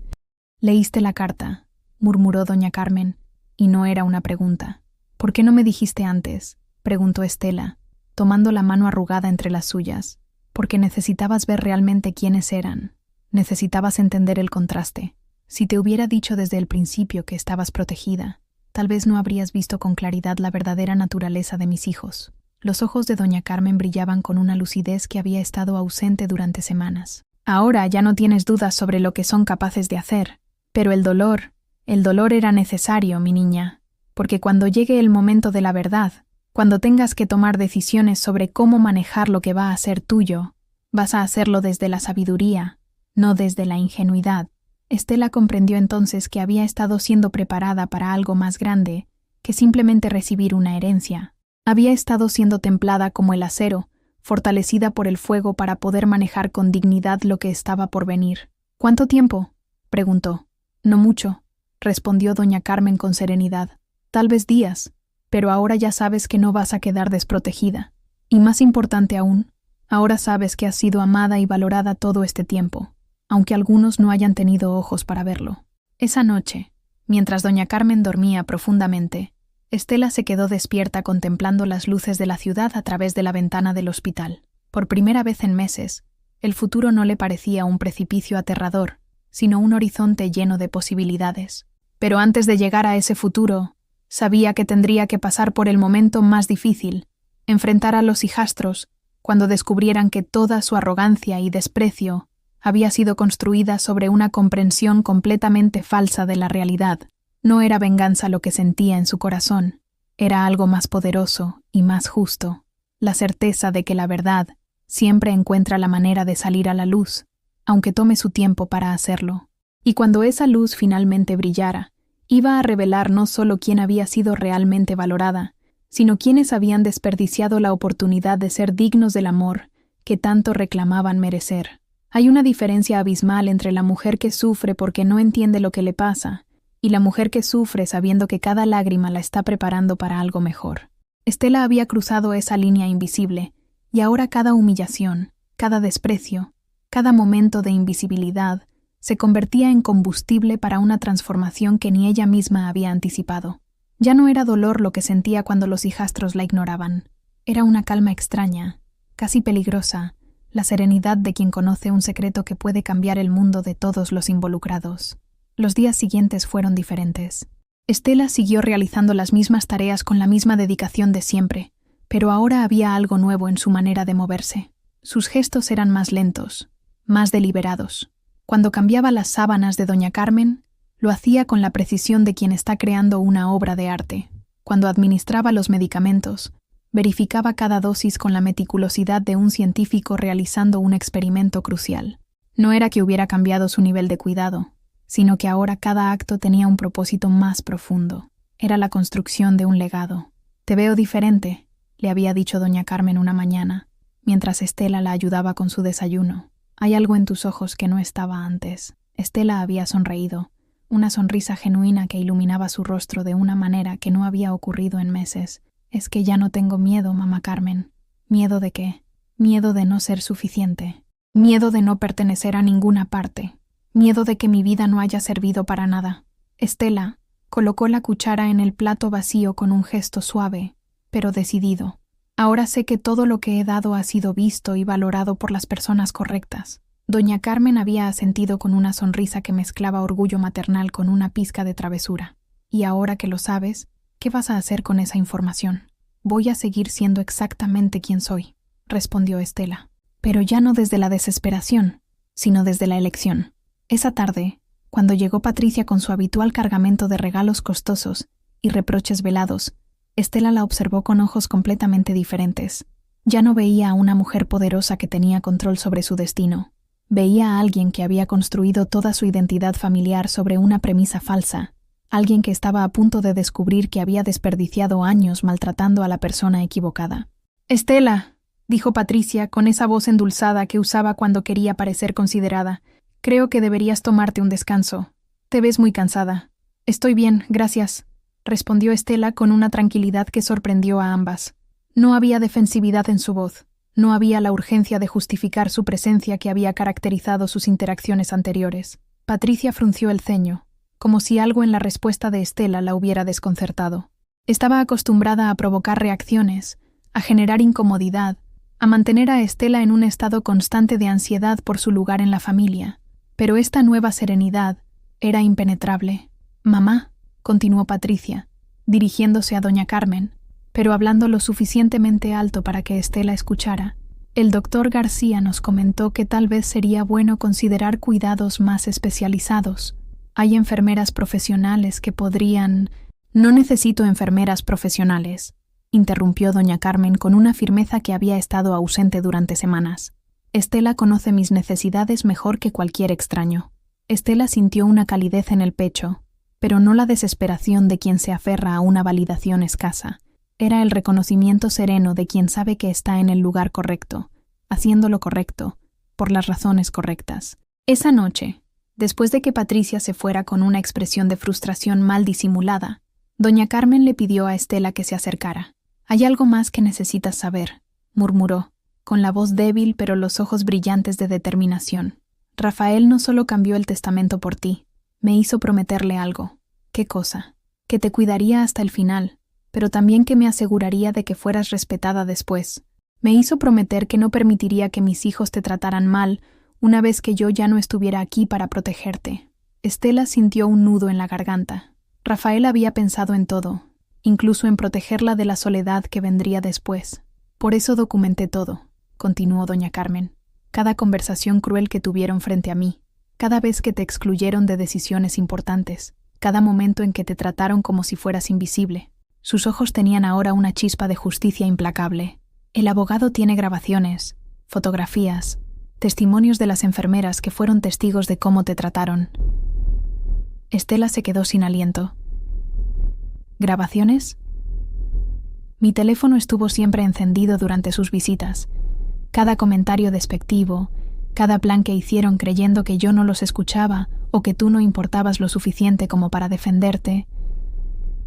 «¿Leíste la carta?», murmuró doña Carmen, y no era una pregunta. «¿Por qué no me dijiste antes?», preguntó Estela, tomando la mano arrugada entre las suyas. «Porque necesitabas ver realmente quiénes eran. Necesitabas entender el contraste. Si te hubiera dicho desde el principio que estabas protegida, tal vez no habrías visto con claridad la verdadera naturaleza de mis hijos». Los ojos de doña Carmen brillaban con una lucidez que había estado ausente durante semanas. «Ahora ya no tienes dudas sobre lo que son capaces de hacer. Pero el dolor era necesario, mi niña, porque cuando llegue el momento de la verdad, cuando tengas que tomar decisiones sobre cómo manejar lo que va a ser tuyo, vas a hacerlo desde la sabiduría, no desde la ingenuidad». Estela comprendió entonces que había estado siendo preparada para algo más grande que simplemente recibir una herencia. Había estado siendo templada como el acero, fortalecida por el fuego para poder manejar con dignidad lo que estaba por venir. «¿Cuánto tiempo?», preguntó. «No mucho», respondió doña Carmen con serenidad. «Tal vez días, pero ahora ya sabes que no vas a quedar desprotegida. Y más importante aún, ahora sabes que has sido amada y valorada todo este tiempo, aunque algunos no hayan tenido ojos para verlo». Esa noche, mientras doña Carmen dormía profundamente, Estela se quedó despierta contemplando las luces de la ciudad a través de la ventana del hospital. Por primera vez en meses, el futuro no le parecía un precipicio aterrador, sino un horizonte lleno de posibilidades. Pero antes de llegar a ese futuro, sabía que tendría que pasar por el momento más difícil, enfrentar a los hijastros cuando descubrieran que toda su arrogancia y desprecio había sido construida sobre una comprensión completamente falsa de la realidad. No era venganza lo que sentía en su corazón, era algo más poderoso y más justo, la certeza de que la verdad siempre encuentra la manera de salir a la luz, aunque tome su tiempo para hacerlo. Y cuando esa luz finalmente brillara, iba a revelar no solo quién había sido realmente valorada, sino quiénes habían desperdiciado la oportunidad de ser dignos del amor que tanto reclamaban merecer. Hay una diferencia abismal entre la mujer que sufre porque no entiende lo que le pasa y la mujer que sufre sabiendo que cada lágrima la está preparando para algo mejor. Estela había cruzado esa línea invisible, y ahora cada humillación, cada desprecio, cada momento de invisibilidad se convertía en combustible para una transformación que ni ella misma había anticipado. Ya no era dolor lo que sentía cuando los hijastros la ignoraban. Era una calma extraña, casi peligrosa, la serenidad de quien conoce un secreto que puede cambiar el mundo de todos los involucrados. Los días siguientes fueron diferentes. Estela siguió realizando las mismas tareas con la misma dedicación de siempre, pero ahora había algo nuevo en su manera de moverse. Sus gestos eran más lentos, más deliberados. Cuando cambiaba las sábanas de doña Carmen, lo hacía con la precisión de quien está creando una obra de arte. Cuando administraba los medicamentos, verificaba cada dosis con la meticulosidad de un científico realizando un experimento crucial. No era que hubiera cambiado su nivel de cuidado, sino que ahora cada acto tenía un propósito más profundo. Era la construcción de un legado. «Te veo diferente», le había dicho doña Carmen una mañana, mientras Estela la ayudaba con su desayuno. «Hay algo en tus ojos que no estaba antes». Estela había sonreído, una sonrisa genuina que iluminaba su rostro de una manera que no había ocurrido en meses. «Es que ya no tengo miedo, mamá Carmen». «¿Miedo de qué?» «Miedo de no ser suficiente. Miedo de no pertenecer a ninguna parte. Miedo de que mi vida no haya servido para nada». Estela colocó la cuchara en el plato vacío con un gesto suave, pero decidido. «Ahora sé que todo lo que he dado ha sido visto y valorado por las personas correctas». Doña Carmen había asentido con una sonrisa que mezclaba orgullo maternal con una pizca de travesura. «Y ahora que lo sabes, ¿qué vas a hacer con esa información?» «Voy a seguir siendo exactamente quien soy», respondió Estela. Pero ya no desde la desesperación, sino desde la elección. Esa tarde, cuando llegó Patricia con su habitual cargamento de regalos costosos y reproches velados, Estela la observó con ojos completamente diferentes. Ya no veía a una mujer poderosa que tenía control sobre su destino. Veía a alguien que había construido toda su identidad familiar sobre una premisa falsa, alguien que estaba a punto de descubrir que había desperdiciado años maltratando a la persona equivocada. «Estela», dijo Patricia con esa voz endulzada que usaba cuando quería parecer considerada, «creo que deberías tomarte un descanso. Te ves muy cansada». «Estoy bien, gracias», respondió Estela con una tranquilidad que sorprendió a ambas. No había defensividad en su voz, no había la urgencia de justificar su presencia que había caracterizado sus interacciones anteriores. Patricia frunció el ceño, como si algo en la respuesta de Estela la hubiera desconcertado. Estaba acostumbrada a provocar reacciones, a generar incomodidad, a mantener a Estela en un estado constante de ansiedad por su lugar en la familia. Pero esta nueva serenidad era impenetrable. «Mamá», continuó Patricia, dirigiéndose a doña Carmen, pero hablando lo suficientemente alto para que Estela escuchara, «el doctor García nos comentó que tal vez sería bueno considerar cuidados más especializados. Hay enfermeras profesionales que podrían...» «No necesito enfermeras profesionales», interrumpió doña Carmen con una firmeza que había estado ausente durante semanas. «Estela conoce mis necesidades mejor que cualquier extraño». Estela sintió una calidez en el pecho, pero no la desesperación de quien se aferra a una validación escasa. Era el reconocimiento sereno de quien sabe que está en el lugar correcto, haciendo lo correcto, por las razones correctas. Esa noche, después de que Patricia se fuera con una expresión de frustración mal disimulada, doña Carmen le pidió a Estela que se acercara. «Hay algo más que necesitas saber», murmuró, con la voz débil pero los ojos brillantes de determinación. «Rafael no solo cambió el testamento por ti, me hizo prometerle algo». «¿Qué cosa?» «Que te cuidaría hasta el final, pero también que me aseguraría de que fueras respetada después. Me hizo prometer que no permitiría que mis hijos te trataran mal una vez que yo ya no estuviera aquí para protegerte». Estela sintió un nudo en la garganta. Rafael había pensado en todo, incluso en protegerla de la soledad que vendría después. «Por eso documenté todo», continuó doña Carmen. «Cada conversación cruel que tuvieron frente a mí, cada vez que te excluyeron de decisiones importantes, cada momento en que te trataron como si fueras invisible». Sus ojos tenían ahora una chispa de justicia implacable. «El abogado tiene grabaciones, fotografías, testimonios de las enfermeras que fueron testigos de cómo te trataron». Estela se quedó sin aliento. «¿Grabaciones?» «Mi teléfono estuvo siempre encendido durante sus visitas. Cada comentario despectivo, cada plan que hicieron creyendo que yo no los escuchaba o que tú no importabas lo suficiente como para defenderte.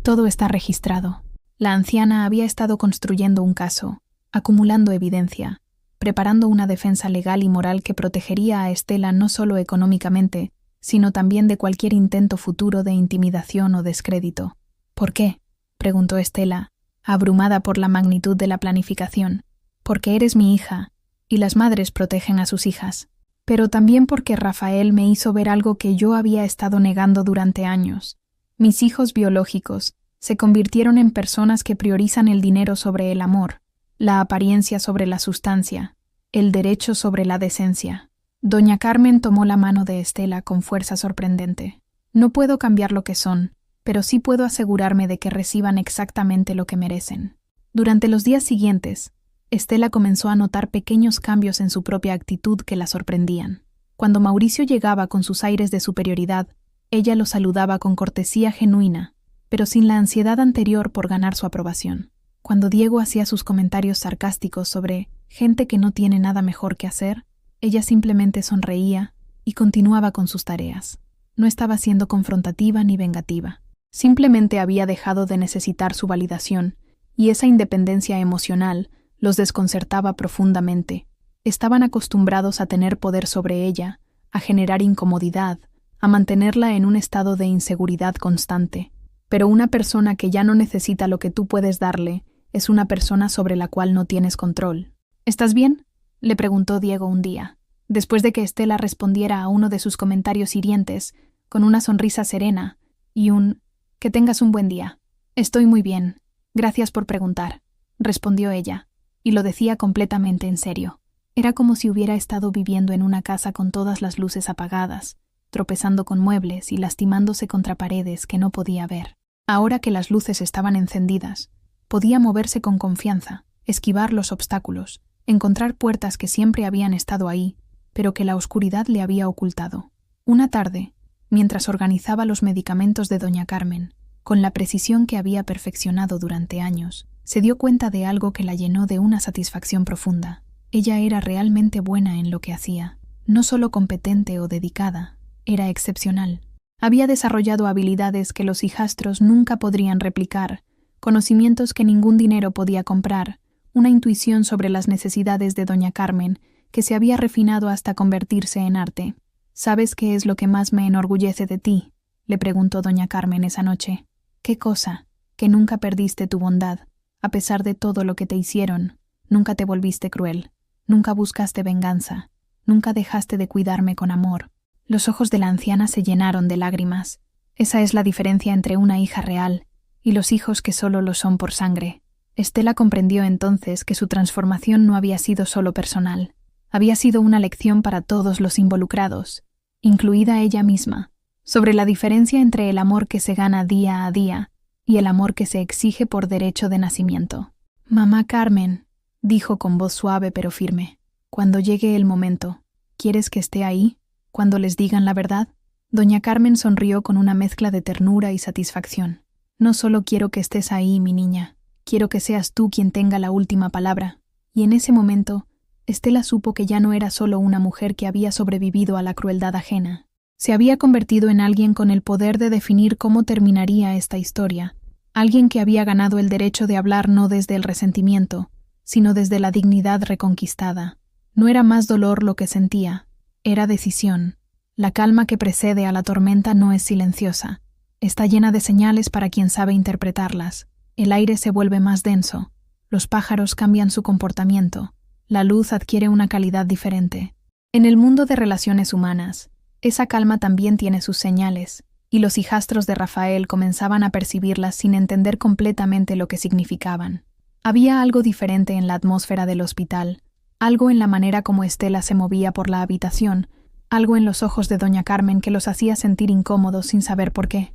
Todo está registrado». La anciana había estado construyendo un caso, acumulando evidencia, preparando una defensa legal y moral que protegería a Estela no solo económicamente, sino también de cualquier intento futuro de intimidación o descrédito. «¿Por qué?», preguntó Estela, abrumada por la magnitud de la planificación. «Porque eres mi hija, y las madres protegen a sus hijas. Pero también porque Rafael me hizo ver algo que yo había estado negando durante años. Mis hijos biológicos se convirtieron en personas que priorizan el dinero sobre el amor, la apariencia sobre la sustancia, el derecho sobre la decencia». Doña Carmen tomó la mano de Estela con fuerza sorprendente. «No puedo cambiar lo que son, pero sí puedo asegurarme de que reciban exactamente lo que merecen». Durante los días siguientes, Estela comenzó a notar pequeños cambios en su propia actitud que la sorprendían. Cuando Mauricio llegaba con sus aires de superioridad, Ella lo saludaba con cortesía genuina, pero sin la ansiedad anterior por ganar su aprobación. Cuando Diego hacía sus comentarios sarcásticos sobre gente que no tiene nada mejor que hacer, ella simplemente sonreía y continuaba con sus tareas. No estaba siendo confrontativa ni vengativa. Simplemente había dejado de necesitar su validación, y esa independencia emocional los desconcertaba profundamente. Estaban acostumbrados a tener poder sobre ella, a generar incomodidad, a mantenerla en un estado de inseguridad constante. Pero una persona que ya no necesita lo que tú puedes darle es una persona sobre la cual no tienes control. ¿Estás bien?, le preguntó Diego un día, después de que Estela respondiera a uno de sus comentarios hirientes, con una sonrisa serena y un «Que tengas un buen día». «Estoy muy bien. Gracias por preguntar», respondió ella, y lo decía completamente en serio. Era como si hubiera estado viviendo en una casa con todas las luces apagadas, tropezando con muebles y lastimándose contra paredes que no podía ver. Ahora que las luces estaban encendidas, podía moverse con confianza, esquivar los obstáculos, encontrar puertas que siempre habían estado ahí, pero que la oscuridad le había ocultado. Una tarde, mientras organizaba los medicamentos de doña Carmen, con la precisión que había perfeccionado durante años, se dio cuenta de algo que la llenó de una satisfacción profunda. Ella era realmente buena en lo que hacía, no solo competente o dedicada, era excepcional. Había desarrollado habilidades que los hijastros nunca podrían replicar, conocimientos que ningún dinero podía comprar, una intuición sobre las necesidades de doña Carmen que se había refinado hasta convertirse en arte. «¿Sabes qué es lo que más me enorgullece de ti?», le preguntó doña Carmen esa noche. «¿Qué cosa?». «Que nunca perdiste tu bondad. A pesar de todo lo que te hicieron, nunca te volviste cruel. Nunca buscaste venganza. Nunca dejaste de cuidarme con amor». Los ojos de la anciana se llenaron de lágrimas. Esa es la diferencia entre una hija real y los hijos que solo lo son por sangre. Estela comprendió entonces que su transformación no había sido solo personal. Había sido una lección para todos los involucrados, incluida ella misma, sobre la diferencia entre el amor que se gana día a día y el amor que se exige por derecho de nacimiento. «Mamá Carmen», dijo con voz suave pero firme, «cuando llegue el momento, ¿quieres que esté ahí? Cuando les digan la verdad». Doña Carmen sonrió con una mezcla de ternura y satisfacción. «No solo quiero que estés ahí, mi niña, quiero que seas tú quien tenga la última palabra». Y en ese momento, Estela supo que ya no era solo una mujer que había sobrevivido a la crueldad ajena. Se había convertido en alguien con el poder de definir cómo terminaría esta historia, alguien que había ganado el derecho de hablar no desde el resentimiento, sino desde la dignidad reconquistada. No era más dolor lo que sentía, era decisión. La calma que precede a la tormenta no es silenciosa, está llena de señales para quien sabe interpretarlas. El aire se vuelve más denso, los pájaros cambian su comportamiento, la luz adquiere una calidad diferente. En el mundo de relaciones humanas, esa calma también tiene sus señales, y los hijastros de Rafael comenzaban a percibirlas sin entender completamente lo que significaban. Había algo diferente en la atmósfera del hospital, algo en la manera como Estela se movía por la habitación, algo en los ojos de doña Carmen que los hacía sentir incómodos sin saber por qué.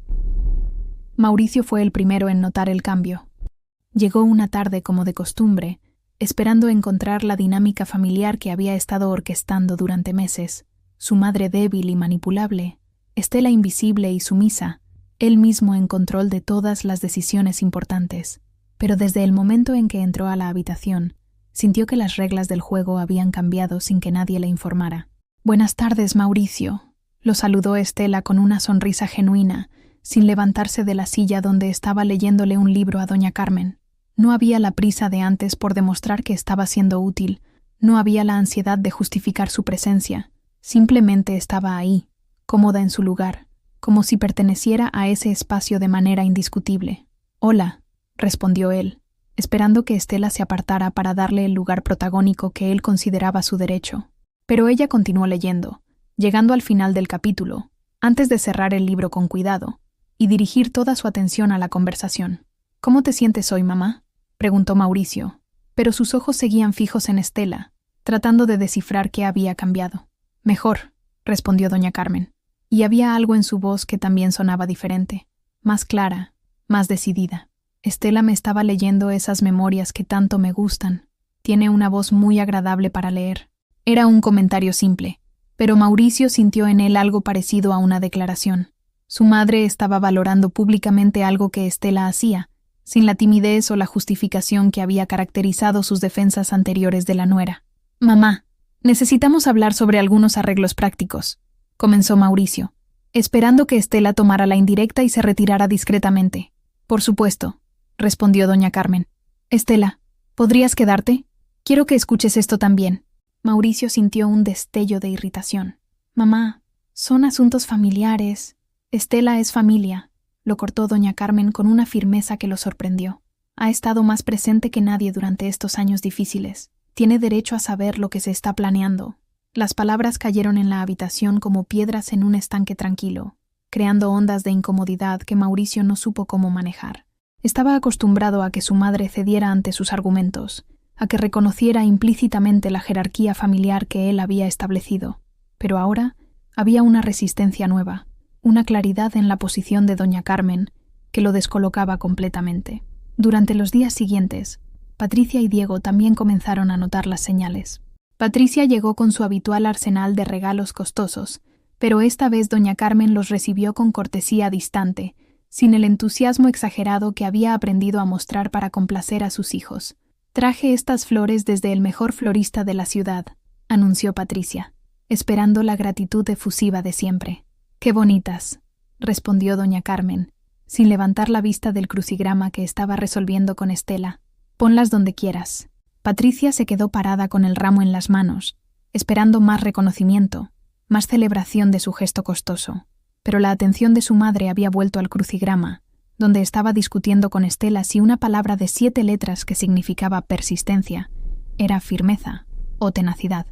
Mauricio fue el primero en notar el cambio. Llegó una tarde como de costumbre, esperando encontrar la dinámica familiar que había estado orquestando durante meses, su madre débil y manipulable, Estela invisible y sumisa, él mismo en control de todas las decisiones importantes. Pero desde el momento en que entró a la habitación, sintió que las reglas del juego habían cambiado sin que nadie le informara. «Buenas tardes, Mauricio», lo saludó Estela con una sonrisa genuina, sin levantarse de la silla donde estaba leyéndole un libro a doña Carmen. No había la prisa de antes por demostrar que estaba siendo útil, no había la ansiedad de justificar su presencia, simplemente estaba ahí, cómoda en su lugar, como si perteneciera a ese espacio de manera indiscutible. «Hola», respondió él, esperando que Estela se apartara para darle el lugar protagónico que él consideraba su derecho. Pero ella continuó leyendo, llegando al final del capítulo, antes de cerrar el libro con cuidado, y dirigir toda su atención a la conversación. «¿Cómo te sientes hoy, mamá?», preguntó Mauricio, pero sus ojos seguían fijos en Estela, tratando de descifrar qué había cambiado. «Mejor», respondió doña Carmen, y había algo en su voz que también sonaba diferente, más clara, más decidida. «Estela me estaba leyendo esas memorias que tanto me gustan. Tiene una voz muy agradable para leer». Era un comentario simple, pero Mauricio sintió en él algo parecido a una declaración. Su madre estaba valorando públicamente algo que Estela hacía, sin la timidez o la justificación que había caracterizado sus defensas anteriores de la nuera. «Mamá, necesitamos hablar sobre algunos arreglos prácticos», comenzó Mauricio, esperando que Estela tomara la indirecta y se retirara discretamente. «Por supuesto», respondió doña Carmen. «Estela, ¿podrías quedarte? Quiero que escuches esto también». Mauricio sintió un destello de irritación. «Mamá, son asuntos familiares. Estela es familia», lo cortó doña Carmen con una firmeza que lo sorprendió. «Ha estado más presente que nadie durante estos años difíciles. Tiene derecho a saber lo que se está planeando». Las palabras cayeron en la habitación como piedras en un estanque tranquilo, creando ondas de incomodidad que Mauricio no supo cómo manejar. Estaba acostumbrado a que su madre cediera ante sus argumentos, a que reconociera implícitamente la jerarquía familiar que él había establecido, pero ahora había una resistencia nueva, una claridad en la posición de doña Carmen que lo descolocaba completamente. Durante los días siguientes, Patricia y Diego también comenzaron a notar las señales. Patricia llegó con su habitual arsenal de regalos costosos, pero esta vez doña Carmen los recibió con cortesía distante, sin el entusiasmo exagerado que había aprendido a mostrar para complacer a sus hijos. «Traje estas flores desde el mejor florista de la ciudad», anunció Patricia, esperando la gratitud efusiva de siempre. «Qué bonitas», respondió doña Carmen, sin levantar la vista del crucigrama que estaba resolviendo con Estela. «Ponlas donde quieras». Patricia se quedó parada con el ramo en las manos, esperando más reconocimiento, más celebración de su gesto costoso. Pero la atención de su madre había vuelto al crucigrama, donde estaba discutiendo con Estela si una palabra de 7 letras que significaba persistencia era firmeza o tenacidad.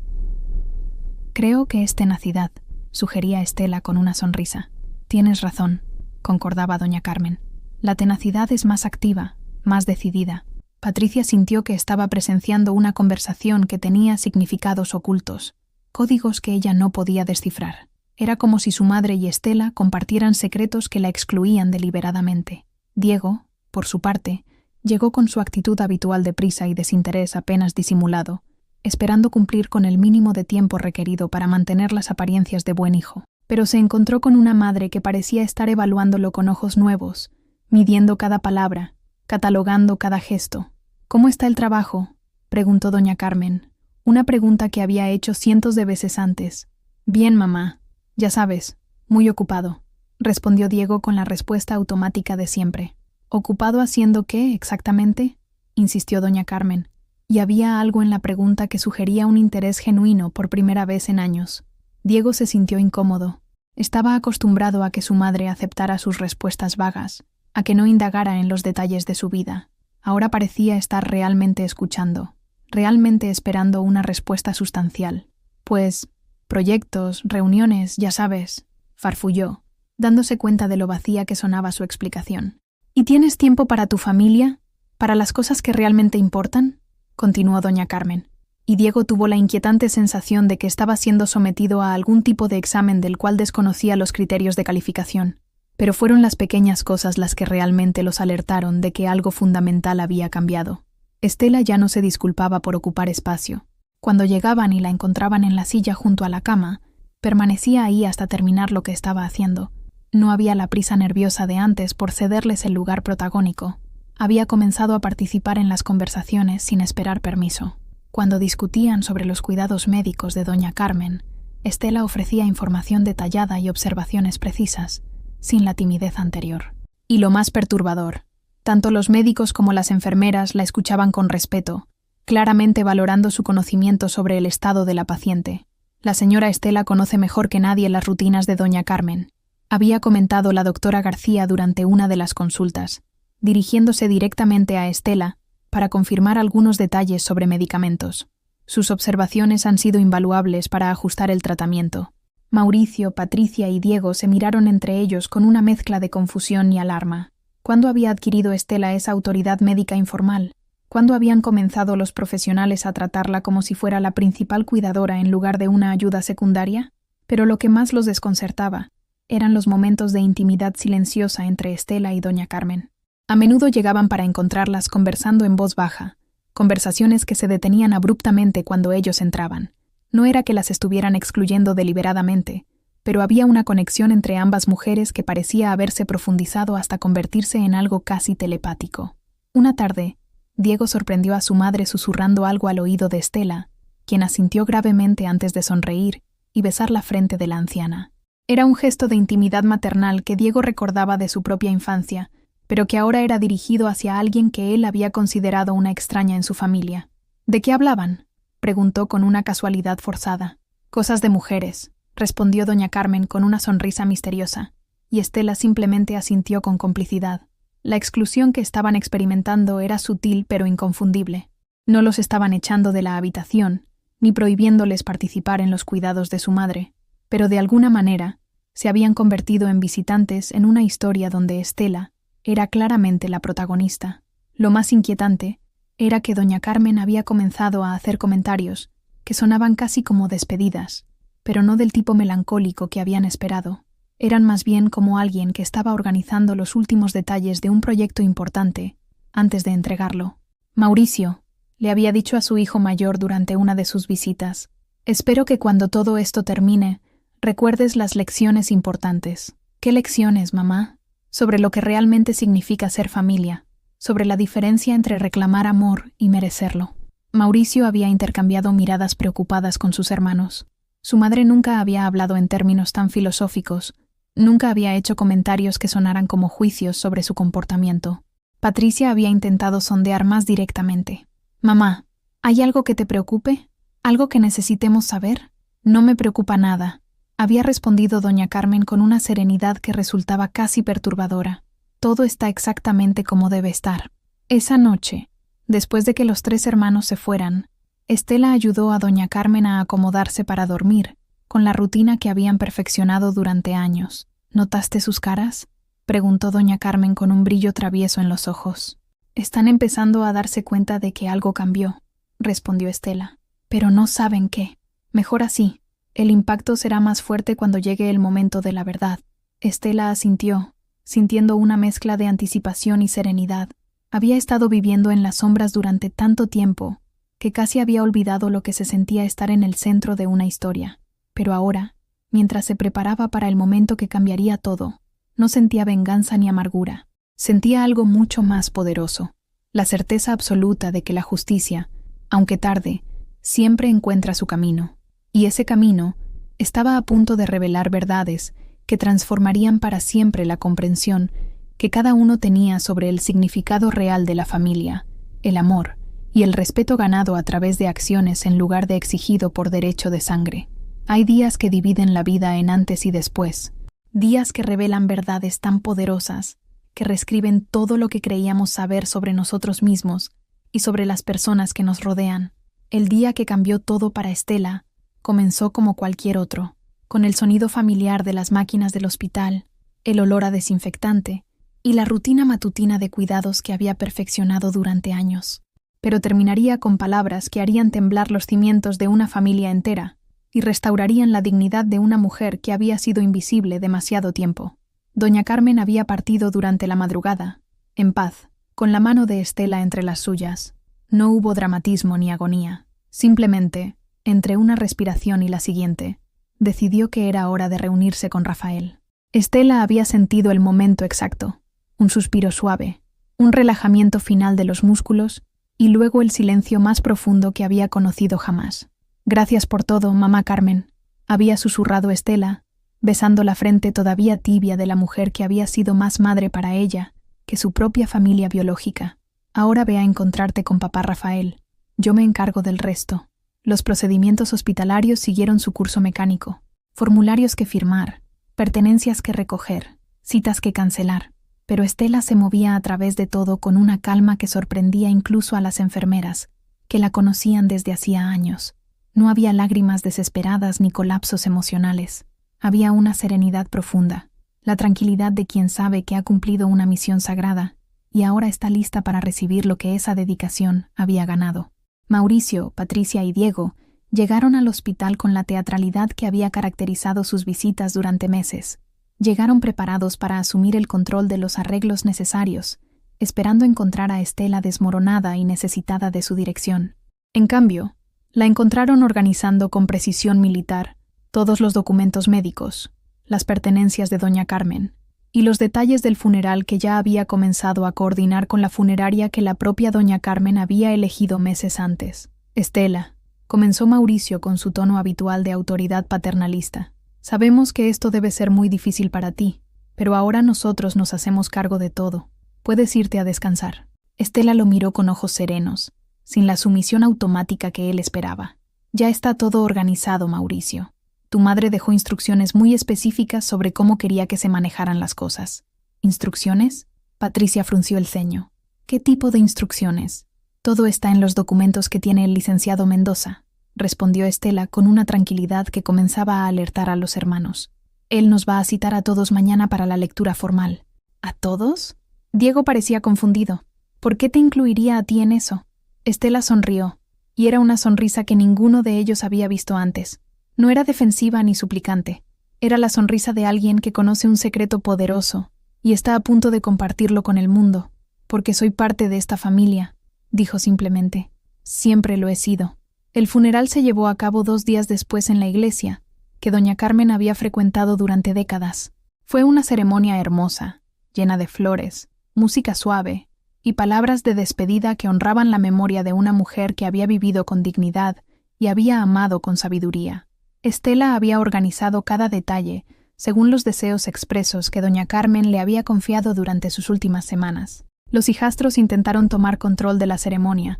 «Creo que es tenacidad», sugería Estela con una sonrisa. «Tienes razón», concordaba doña Carmen. «La tenacidad es más activa, más decidida». Patricia sintió que estaba presenciando una conversación que tenía significados ocultos, códigos que ella no podía descifrar. Era como si su madre y Estela compartieran secretos que la excluían deliberadamente. Diego, por su parte, llegó con su actitud habitual de prisa y desinterés apenas disimulado, esperando cumplir con el mínimo de tiempo requerido para mantener las apariencias de buen hijo. Pero se encontró con una madre que parecía estar evaluándolo con ojos nuevos, midiendo cada palabra, catalogando cada gesto. «¿Cómo está el trabajo?», preguntó doña Carmen, una pregunta que había hecho cientos de veces antes. «Bien, mamá. Ya sabes, muy ocupado», respondió Diego con la respuesta automática de siempre. «¿Ocupado haciendo qué, exactamente?», insistió doña Carmen, y había algo en la pregunta que sugería un interés genuino por primera vez en años. Diego se sintió incómodo. Estaba acostumbrado a que su madre aceptara sus respuestas vagas, a que no indagara en los detalles de su vida. Ahora parecía estar realmente escuchando, realmente esperando una respuesta sustancial. «Pues, proyectos, reuniones, ya sabes», farfulló, dándose cuenta de lo vacía que sonaba su explicación. «¿Y tienes tiempo para tu familia? ¿Para las cosas que realmente importan?», continuó doña Carmen. Y Diego tuvo la inquietante sensación de que estaba siendo sometido a algún tipo de examen del cual desconocía los criterios de calificación. Pero fueron las pequeñas cosas las que realmente los alertaron de que algo fundamental había cambiado. Estela ya no se disculpaba por ocupar espacio. Cuando llegaban y la encontraban en la silla junto a la cama, permanecía ahí hasta terminar lo que estaba haciendo. No había la prisa nerviosa de antes por cederles el lugar protagónico. Había comenzado a participar en las conversaciones sin esperar permiso. Cuando discutían sobre los cuidados médicos de doña Carmen, Estela ofrecía información detallada y observaciones precisas, sin la timidez anterior. Y lo más perturbador, tanto los médicos como las enfermeras la escuchaban con respeto, claramente valorando su conocimiento sobre el estado de la paciente. La señora Estela conoce mejor que nadie las rutinas de doña Carmen, había comentado la doctora García durante una de las consultas, dirigiéndose directamente a Estela para confirmar algunos detalles sobre medicamentos. Sus observaciones han sido invaluables para ajustar el tratamiento. Mauricio, Patricia y Diego se miraron entre ellos con una mezcla de confusión y alarma. ¿Cuándo había adquirido Estela esa autoridad médica informal? ¿Cuándo habían comenzado los profesionales a tratarla como si fuera la principal cuidadora en lugar de una ayuda secundaria? Pero lo que más los desconcertaba eran los momentos de intimidad silenciosa entre Estela y doña Carmen. A menudo llegaban para encontrarlas conversando en voz baja, conversaciones que se detenían abruptamente cuando ellos entraban. No era que las estuvieran excluyendo deliberadamente, pero había una conexión entre ambas mujeres que parecía haberse profundizado hasta convertirse en algo casi telepático. Una tarde, Diego sorprendió a su madre susurrando algo al oído de Estela, quien asintió gravemente antes de sonreír y besar la frente de la anciana. Era un gesto de intimidad maternal que Diego recordaba de su propia infancia, pero que ahora era dirigido hacia alguien que él había considerado una extraña en su familia. ¿De qué hablaban?, preguntó con una casualidad forzada. Cosas de mujeres, respondió doña Carmen con una sonrisa misteriosa, y Estela simplemente asintió con complicidad. La exclusión que estaban experimentando era sutil pero inconfundible. No los estaban echando de la habitación, ni prohibiéndoles participar en los cuidados de su madre, pero de alguna manera se habían convertido en visitantes en una historia donde Estela era claramente la protagonista. Lo más inquietante era que doña Carmen había comenzado a hacer comentarios que sonaban casi como despedidas, pero no del tipo melancólico que habían esperado. Eran más bien como alguien que estaba organizando los últimos detalles de un proyecto importante antes de entregarlo. Mauricio, le había dicho a su hijo mayor durante una de sus visitas, espero que cuando todo esto termine, recuerdes las lecciones importantes. ¿Qué lecciones, mamá? Sobre lo que realmente significa ser familia, sobre la diferencia entre reclamar amor y merecerlo. Mauricio había intercambiado miradas preocupadas con sus hermanos. Su madre nunca había hablado en términos tan filosóficos, nunca había hecho comentarios que sonaran como juicios sobre su comportamiento. Patricia había intentado sondear más directamente. «Mamá, ¿hay algo que te preocupe? ¿Algo que necesitemos saber?» «No me preocupa nada», había respondido doña Carmen con una serenidad que resultaba casi perturbadora. «Todo está exactamente como debe estar». Esa noche, después de que los 3 hermanos se fueran, Estela ayudó a doña Carmen a acomodarse para dormir, con la rutina que habían perfeccionado durante años. «¿Notaste sus caras?», preguntó doña Carmen con un brillo travieso en los ojos. «Están empezando a darse cuenta de que algo cambió», respondió Estela. «Pero no saben qué. Mejor así. El impacto será más fuerte cuando llegue el momento de la verdad». Estela asintió, sintiendo una mezcla de anticipación y serenidad. Había estado viviendo en las sombras durante tanto tiempo que casi había olvidado lo que se sentía estar en el centro de una historia. Pero ahora, mientras se preparaba para el momento que cambiaría todo, no sentía venganza ni amargura. Sentía algo mucho más poderoso, la certeza absoluta de que la justicia, aunque tarde, siempre encuentra su camino. Y ese camino estaba a punto de revelar verdades que transformarían para siempre la comprensión que cada uno tenía sobre el significado real de la familia, el amor y el respeto ganado a través de acciones en lugar de exigido por derecho de sangre. Hay días que dividen la vida en antes y después, días que revelan verdades tan poderosas que reescriben todo lo que creíamos saber sobre nosotros mismos y sobre las personas que nos rodean. El día que cambió todo para Estela comenzó como cualquier otro, con el sonido familiar de las máquinas del hospital, el olor a desinfectante y la rutina matutina de cuidados que había perfeccionado durante años. Pero terminaría con palabras que harían temblar los cimientos de una familia entera y restaurarían la dignidad de una mujer que había sido invisible demasiado tiempo. Doña Carmen había partido durante la madrugada, en paz, con la mano de Estela entre las suyas. No hubo dramatismo ni agonía. Simplemente, entre una respiración y la siguiente, decidió que era hora de reunirse con Rafael. Estela había sentido el momento exacto, un suspiro suave, un relajamiento final de los músculos y luego el silencio más profundo que había conocido jamás. «Gracias por todo, mamá Carmen», había susurrado Estela, besando la frente todavía tibia de la mujer que había sido más madre para ella que su propia familia biológica. «Ahora ve a encontrarte con papá Rafael. Yo me encargo del resto». Los procedimientos hospitalarios siguieron su curso mecánico. Formularios que firmar, pertenencias que recoger, citas que cancelar. Pero Estela se movía a través de todo con una calma que sorprendía incluso a las enfermeras, que la conocían desde hacía años. No había lágrimas desesperadas ni colapsos emocionales. Había una serenidad profunda, la tranquilidad de quien sabe que ha cumplido una misión sagrada y ahora está lista para recibir lo que esa dedicación había ganado. Mauricio, Patricia y Diego llegaron al hospital con la teatralidad que había caracterizado sus visitas durante meses. Llegaron preparados para asumir el control de los arreglos necesarios, esperando encontrar a Estela desmoronada y necesitada de su dirección. En cambio, la encontraron organizando con precisión militar todos los documentos médicos, las pertenencias de doña Carmen y los detalles del funeral que ya había comenzado a coordinar con la funeraria que la propia doña Carmen había elegido meses antes. Estela, comenzó Mauricio con su tono habitual de autoridad paternalista. Sabemos que esto debe ser muy difícil para ti, pero ahora nosotros nos hacemos cargo de todo. Puedes irte a descansar. Estela lo miró con ojos serenos, sin la sumisión automática que él esperaba. Ya está todo organizado, Mauricio. Tu madre dejó instrucciones muy específicas sobre cómo quería que se manejaran las cosas. ¿Instrucciones? Patricia frunció el ceño. ¿Qué tipo de instrucciones? Todo está en los documentos que tiene el licenciado Mendoza, respondió Estela con una tranquilidad que comenzaba a alertar a los hermanos. Él nos va a citar a todos mañana para la lectura formal. ¿A todos? Diego parecía confundido. ¿Por qué te incluiría a ti en eso? Estela sonrió, y era una sonrisa que ninguno de ellos había visto antes. No era defensiva ni suplicante. Era la sonrisa de alguien que conoce un secreto poderoso y está a punto de compartirlo con el mundo. Porque soy parte de esta familia, dijo simplemente. Siempre lo he sido. El funeral se llevó a cabo 2 días después en la iglesia, que doña Carmen había frecuentado durante décadas. Fue una ceremonia hermosa, llena de flores, música suave y palabras de despedida que honraban la memoria de una mujer que había vivido con dignidad y había amado con sabiduría. Estela había organizado cada detalle, según los deseos expresos que doña Carmen le había confiado durante sus últimas semanas. Los hijastros intentaron tomar control de la ceremonia,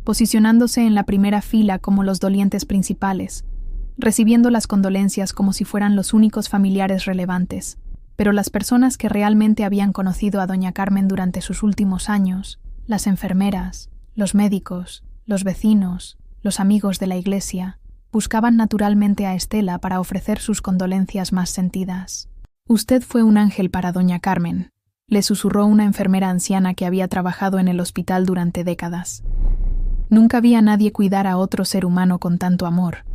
posicionándose en la primera fila como los dolientes principales, recibiendo las condolencias como si fueran los únicos familiares relevantes. Pero las personas que realmente habían conocido a doña Carmen durante sus últimos años, las enfermeras, los médicos, los vecinos, los amigos de la iglesia, buscaban naturalmente a Estela para ofrecer sus condolencias más sentidas. «Usted fue un ángel para doña Carmen», le susurró una enfermera anciana que había trabajado en el hospital durante décadas. «Nunca vi a nadie cuidar a otro ser humano con tanto amor».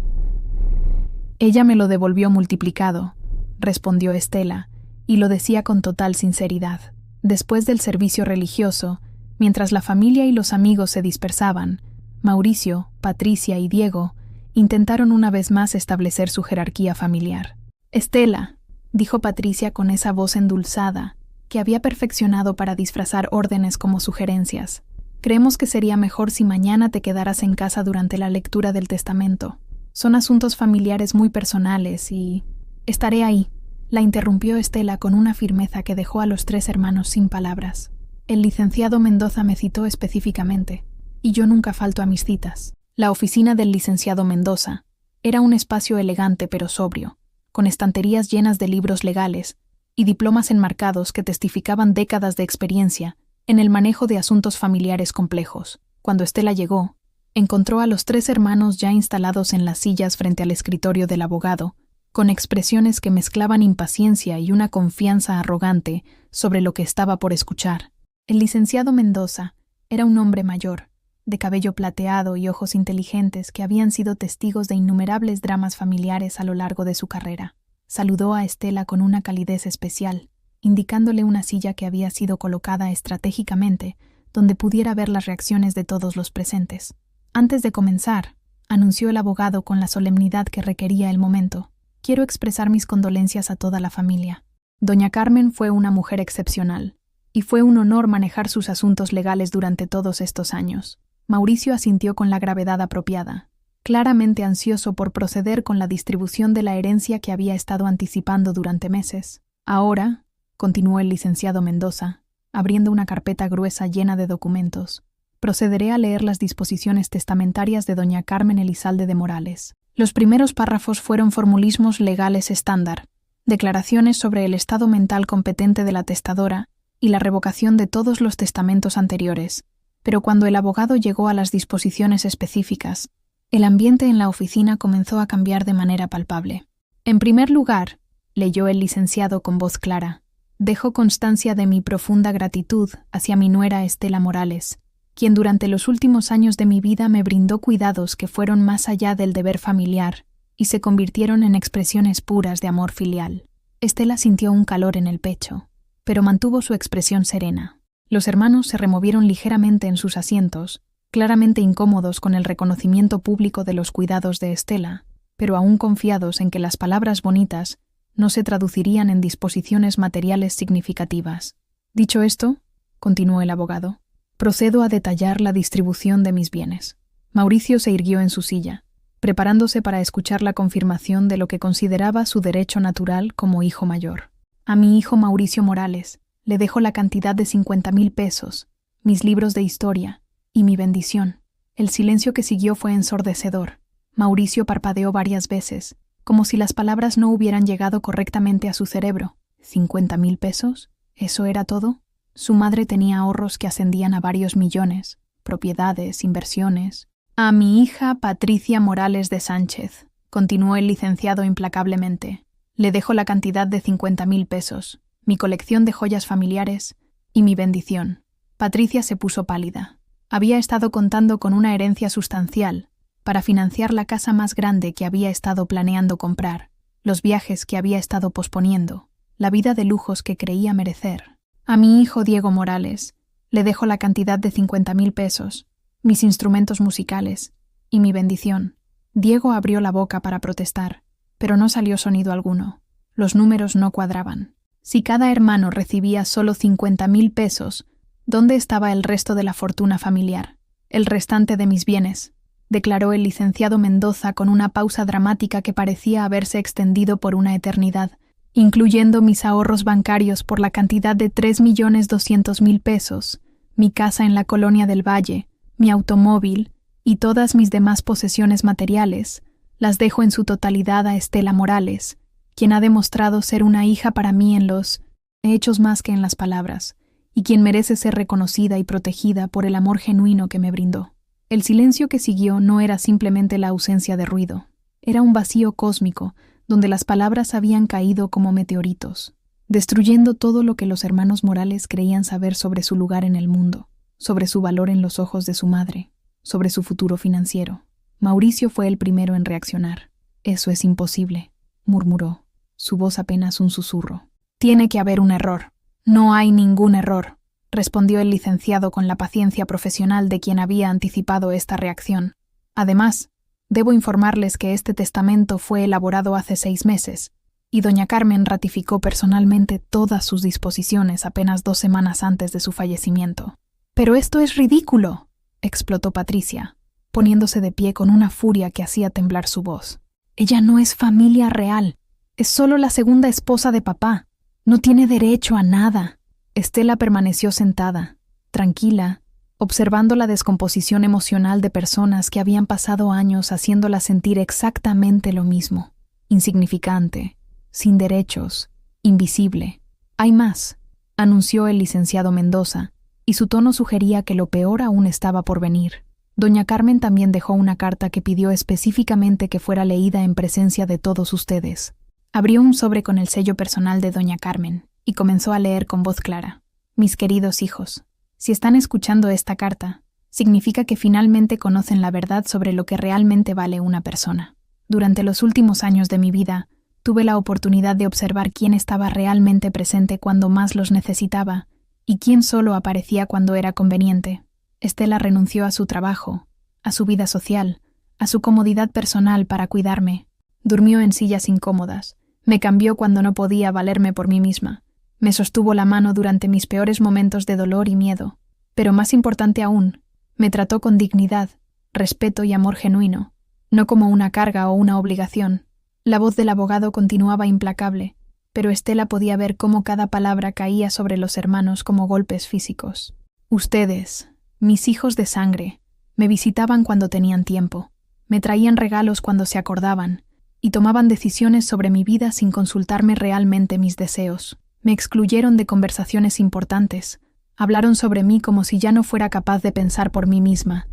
«Ella me lo devolvió multiplicado», respondió Estela, y lo decía con total sinceridad. Después del servicio religioso, mientras la familia y los amigos se dispersaban, Mauricio, Patricia y Diego intentaron una vez más establecer su jerarquía familiar. «Estela», dijo Patricia con esa voz endulzada, que había perfeccionado para disfrazar órdenes como sugerencias. «Creemos que sería mejor si mañana te quedaras en casa durante la lectura del testamento. Son asuntos familiares muy personales y... Estaré ahí», la interrumpió Estela con una firmeza que dejó a los 3 hermanos sin palabras. «El licenciado Mendoza me citó específicamente, y yo nunca falto a mis citas». La oficina del licenciado Mendoza era un espacio elegante pero sobrio, con estanterías llenas de libros legales y diplomas enmarcados que testificaban décadas de experiencia en el manejo de asuntos familiares complejos. Cuando Estela llegó, encontró a los 3 hermanos ya instalados en las sillas frente al escritorio del abogado, con expresiones que mezclaban impaciencia y una confianza arrogante sobre lo que estaba por escuchar. El licenciado Mendoza era un hombre mayor, de cabello plateado y ojos inteligentes que habían sido testigos de innumerables dramas familiares a lo largo de su carrera. Saludó a Estela con una calidez especial, indicándole una silla que había sido colocada estratégicamente donde pudiera ver las reacciones de todos los presentes. Antes de comenzar, anunció el abogado con la solemnidad que requería el momento. «Quiero expresar mis condolencias a toda la familia. Doña Carmen fue una mujer excepcional, y fue un honor manejar sus asuntos legales durante todos estos años». Mauricio asintió con la gravedad apropiada, claramente ansioso por proceder con la distribución de la herencia que había estado anticipando durante meses. «Ahora», continuó el licenciado Mendoza, abriendo una carpeta gruesa llena de documentos, «procederé a leer las disposiciones testamentarias de doña Carmen Elizalde de Morales». Los primeros párrafos fueron formulismos legales estándar, declaraciones sobre el estado mental competente de la testadora y la revocación de todos los testamentos anteriores. Pero cuando el abogado llegó a las disposiciones específicas, el ambiente en la oficina comenzó a cambiar de manera palpable. «En primer lugar», leyó el licenciado con voz clara, «dejo constancia de mi profunda gratitud hacia mi nuera Estela Morales, quien durante los últimos años de mi vida me brindó cuidados que fueron más allá del deber familiar y se convirtieron en expresiones puras de amor filial». Estela sintió un calor en el pecho, pero mantuvo su expresión serena. Los hermanos se removieron ligeramente en sus asientos, claramente incómodos con el reconocimiento público de los cuidados de Estela, pero aún confiados en que las palabras bonitas no se traducirían en disposiciones materiales significativas. Dicho esto, continuó el abogado, procedo a detallar la distribución de mis bienes. Mauricio se irguió en su silla, preparándose para escuchar la confirmación de lo que consideraba su derecho natural como hijo mayor. A mi hijo Mauricio Morales le dejo la cantidad de 50,000 pesos, mis libros de historia y mi bendición. El silencio que siguió fue ensordecedor. Mauricio parpadeó varias veces, como si las palabras no hubieran llegado correctamente a su cerebro. ¿50,000 pesos? ¿Eso era todo? Su madre tenía ahorros que ascendían a varios millones, propiedades, inversiones. A mi hija Patricia Morales de Sánchez, continuó el licenciado implacablemente, le dejo la cantidad de 50,000 pesos, mi colección de joyas familiares y mi bendición. Patricia se puso pálida. Había estado contando con una herencia sustancial para financiar la casa más grande que había estado planeando comprar, los viajes que había estado posponiendo, la vida de lujos que creía merecer. A mi hijo Diego Morales le dejo la cantidad de 50,000 pesos, mis instrumentos musicales y mi bendición. Diego abrió la boca para protestar, pero no salió sonido alguno. Los números no cuadraban. Si cada hermano recibía solo 50,000 pesos, ¿dónde estaba el resto de la fortuna familiar? El restante de mis bienes, declaró el licenciado Mendoza con una pausa dramática que parecía haberse extendido por una eternidad, incluyendo mis ahorros bancarios por la cantidad de 3,200,000 pesos, mi casa en la Colonia del Valle, mi automóvil y todas mis demás posesiones materiales, las dejo en su totalidad a Estela Morales, quien ha demostrado ser una hija para mí en los hechos más que en las palabras, y quien merece ser reconocida y protegida por el amor genuino que me brindó. El silencio que siguió no era simplemente la ausencia de ruido, era un vacío cósmico donde las palabras habían caído como meteoritos, destruyendo todo lo que los hermanos Morales creían saber sobre su lugar en el mundo, sobre su valor en los ojos de su madre, sobre su futuro financiero. Mauricio fue el primero en reaccionar. «Eso es imposible», murmuró, su voz apenas un susurro. «Tiene que haber un error». «No hay ningún error», respondió el licenciado con la paciencia profesional de quien había anticipado esta reacción. «Además, debo informarles que este testamento fue elaborado hace 6 meses, y doña Carmen ratificó personalmente todas sus disposiciones apenas 2 semanas antes de su fallecimiento». «¡Pero esto es ridículo!», explotó Patricia, poniéndose de pie con una furia que hacía temblar su voz. «Ella no es familia real, es solo la segunda esposa de papá. No tiene derecho a nada». Estela permaneció sentada, tranquila, observando la descomposición emocional de personas que habían pasado años haciéndola sentir exactamente lo mismo. Insignificante, sin derechos, invisible. «Hay más», anunció el licenciado Mendoza, y su tono sugería que lo peor aún estaba por venir. Doña Carmen también dejó una carta que pidió específicamente que fuera leída en presencia de todos ustedes. Abrió un sobre con el sello personal de doña Carmen y comenzó a leer con voz clara. «Mis queridos hijos, si están escuchando esta carta, significa que finalmente conocen la verdad sobre lo que realmente vale una persona. Durante los últimos años de mi vida, tuve la oportunidad de observar quién estaba realmente presente cuando más los necesitaba y quién solo aparecía cuando era conveniente. Estela renunció a su trabajo, a su vida social, a su comodidad personal para cuidarme. Durmió en sillas incómodas, me cambió cuando no podía valerme por mí misma, me sostuvo la mano durante mis peores momentos de dolor y miedo, pero más importante aún, me trató con dignidad, respeto y amor genuino, no como una carga o una obligación». La voz del abogado continuaba implacable, pero Estela podía ver cómo cada palabra caía sobre los hermanos como golpes físicos. «Ustedes, mis hijos de sangre, me visitaban cuando tenían tiempo, me traían regalos cuando se acordaban, y tomaban decisiones sobre mi vida sin consultarme realmente mis deseos. Me excluyeron de conversaciones importantes, hablaron sobre mí como si ya no fuera capaz de pensar por mí misma,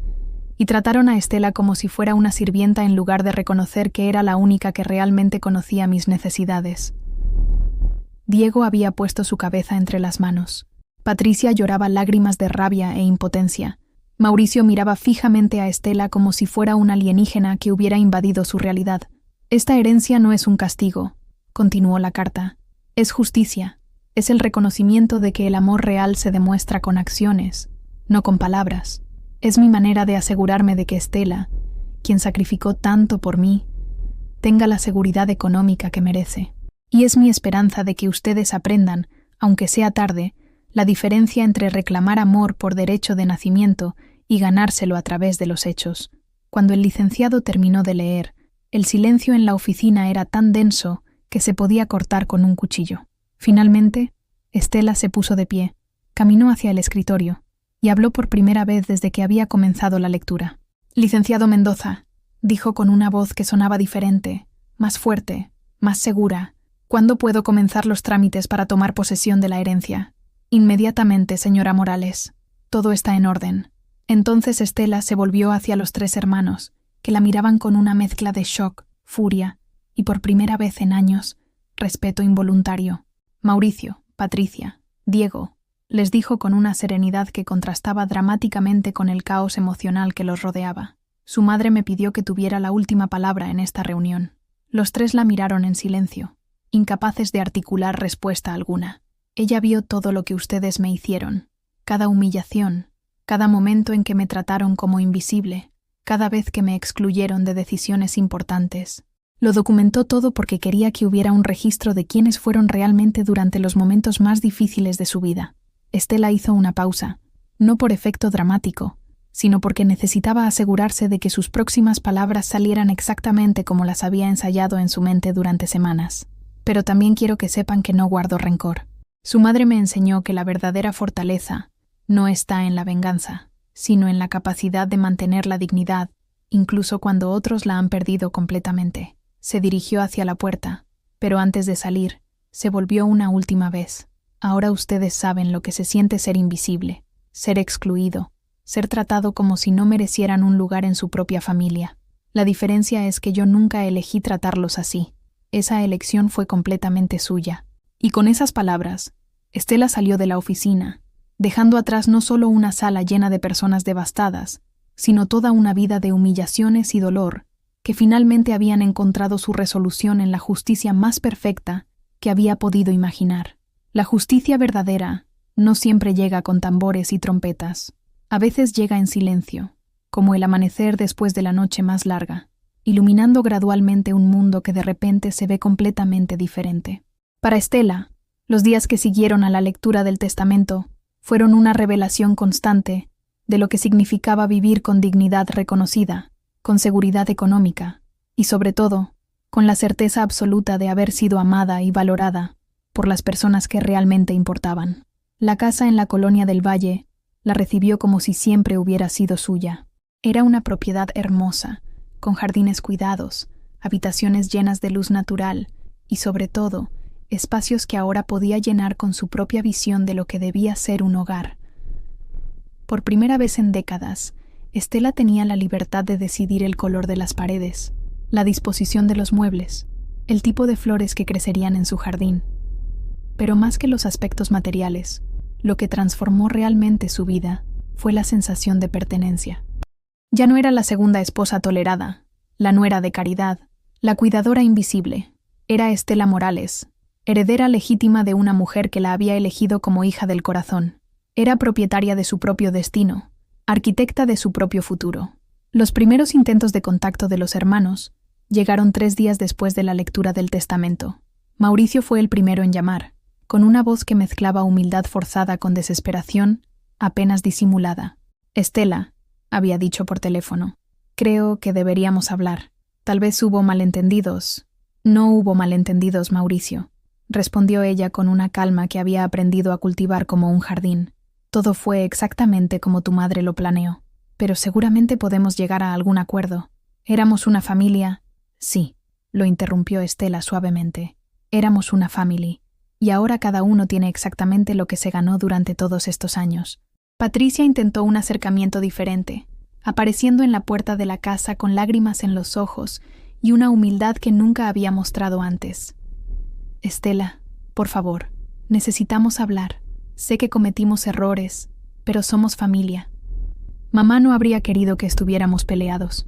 y trataron a Estela como si fuera una sirvienta en lugar de reconocer que era la única que realmente conocía mis necesidades». Diego había puesto su cabeza entre las manos. Patricia lloraba lágrimas de rabia e impotencia. Mauricio miraba fijamente a Estela como si fuera un alienígena que hubiera invadido su realidad. «Esta herencia no es un castigo», continuó la carta. «Es justicia. Es el reconocimiento de que el amor real se demuestra con acciones, no con palabras. Es mi manera de asegurarme de que Estela, quien sacrificó tanto por mí, tenga la seguridad económica que merece. Y es mi esperanza de que ustedes aprendan, aunque sea tarde, la diferencia entre reclamar amor por derecho de nacimiento y ganárselo a través de los hechos. Cuando el licenciado terminó de leer, el silencio en la oficina era tan denso que se podía cortar con un cuchillo. Finalmente, Estela se puso de pie, caminó hacia el escritorio y habló por primera vez desde que había comenzado la lectura. «Licenciado Mendoza», dijo con una voz que sonaba diferente, más fuerte, más segura, «¿cuándo puedo comenzar los trámites para tomar posesión de la herencia?» «Inmediatamente, señora Morales. Todo está en orden». Entonces Estela se volvió hacia los tres hermanos, que la miraban con una mezcla de shock, furia y, por primera vez en años, respeto involuntario. «Mauricio, Patricia, Diego», les dijo con una serenidad que contrastaba dramáticamente con el caos emocional que los rodeaba. «Su madre me pidió que tuviera la última palabra en esta reunión». Los tres la miraron en silencio, incapaces de articular respuesta alguna. «Ella vio todo lo que ustedes me hicieron, cada humillación, cada momento en que me trataron como invisible, cada vez que me excluyeron de decisiones importantes. Lo documentó todo porque quería que hubiera un registro de quiénes fueron realmente durante los momentos más difíciles de su vida». Estela hizo una pausa, no por efecto dramático, sino porque necesitaba asegurarse de que sus próximas palabras salieran exactamente como las había ensayado en su mente durante semanas. «Pero también quiero que sepan que no guardo rencor. Su madre me enseñó que la verdadera fortaleza no está en la venganza, sino en la capacidad de mantener la dignidad, incluso cuando otros la han perdido completamente». Se dirigió hacia la puerta, pero antes de salir, se volvió una última vez. «Ahora ustedes saben lo que se siente ser invisible, ser excluido, ser tratado como si no merecieran un lugar en su propia familia. La diferencia es que yo nunca elegí tratarlos así. Esa elección fue completamente suya». Y con esas palabras, Estela salió de la oficina, dejando atrás no solo una sala llena de personas devastadas, sino toda una vida de humillaciones y dolor, que finalmente habían encontrado su resolución en la justicia más perfecta que había podido imaginar. La justicia verdadera no siempre llega con tambores y trompetas. A veces llega en silencio, como el amanecer después de la noche más larga, iluminando gradualmente un mundo que de repente se ve completamente diferente. Para Estela, los días que siguieron a la lectura del testamento fueron una revelación constante de lo que significaba vivir con dignidad reconocida, con seguridad económica y, sobre todo, con la certeza absoluta de haber sido amada y valorada por las personas que realmente importaban. La casa en la colonia del Valle la recibió como si siempre hubiera sido suya. Era una propiedad hermosa, con jardines cuidados, habitaciones llenas de luz natural y, sobre todo, espacios que ahora podía llenar con su propia visión de lo que debía ser un hogar. Por primera vez en décadas, Estela tenía la libertad de decidir el color de las paredes, la disposición de los muebles, el tipo de flores que crecerían en su jardín. Pero más que los aspectos materiales, lo que transformó realmente su vida fue la sensación de pertenencia. Ya no era la segunda esposa tolerada, la nuera de caridad, la cuidadora invisible. Era Estela Morales, heredera legítima de una mujer que la había elegido como hija del corazón. Era propietaria de su propio destino, arquitecta de su propio futuro. Los primeros intentos de contacto de los hermanos llegaron 3 días después de la lectura del testamento. Mauricio fue el primero en llamar, con una voz que mezclaba humildad forzada con desesperación, apenas disimulada. «Estela», había dicho por teléfono, «creo que deberíamos hablar. Tal vez hubo malentendidos». «No hubo malentendidos, Mauricio», respondió ella con una calma que había aprendido a cultivar como un jardín. «Todo fue exactamente como tu madre lo planeó. Pero seguramente podemos llegar a algún acuerdo. Éramos una familia». «Sí», lo interrumpió Estela suavemente. «Éramos una familia. Y ahora cada uno tiene exactamente lo que se ganó durante todos estos años». Patricia intentó un acercamiento diferente, apareciendo en la puerta de la casa con lágrimas en los ojos y una humildad que nunca había mostrado antes. «Estela, por favor, necesitamos hablar. Sé que cometimos errores, pero somos familia. Mamá no habría querido que estuviéramos peleados».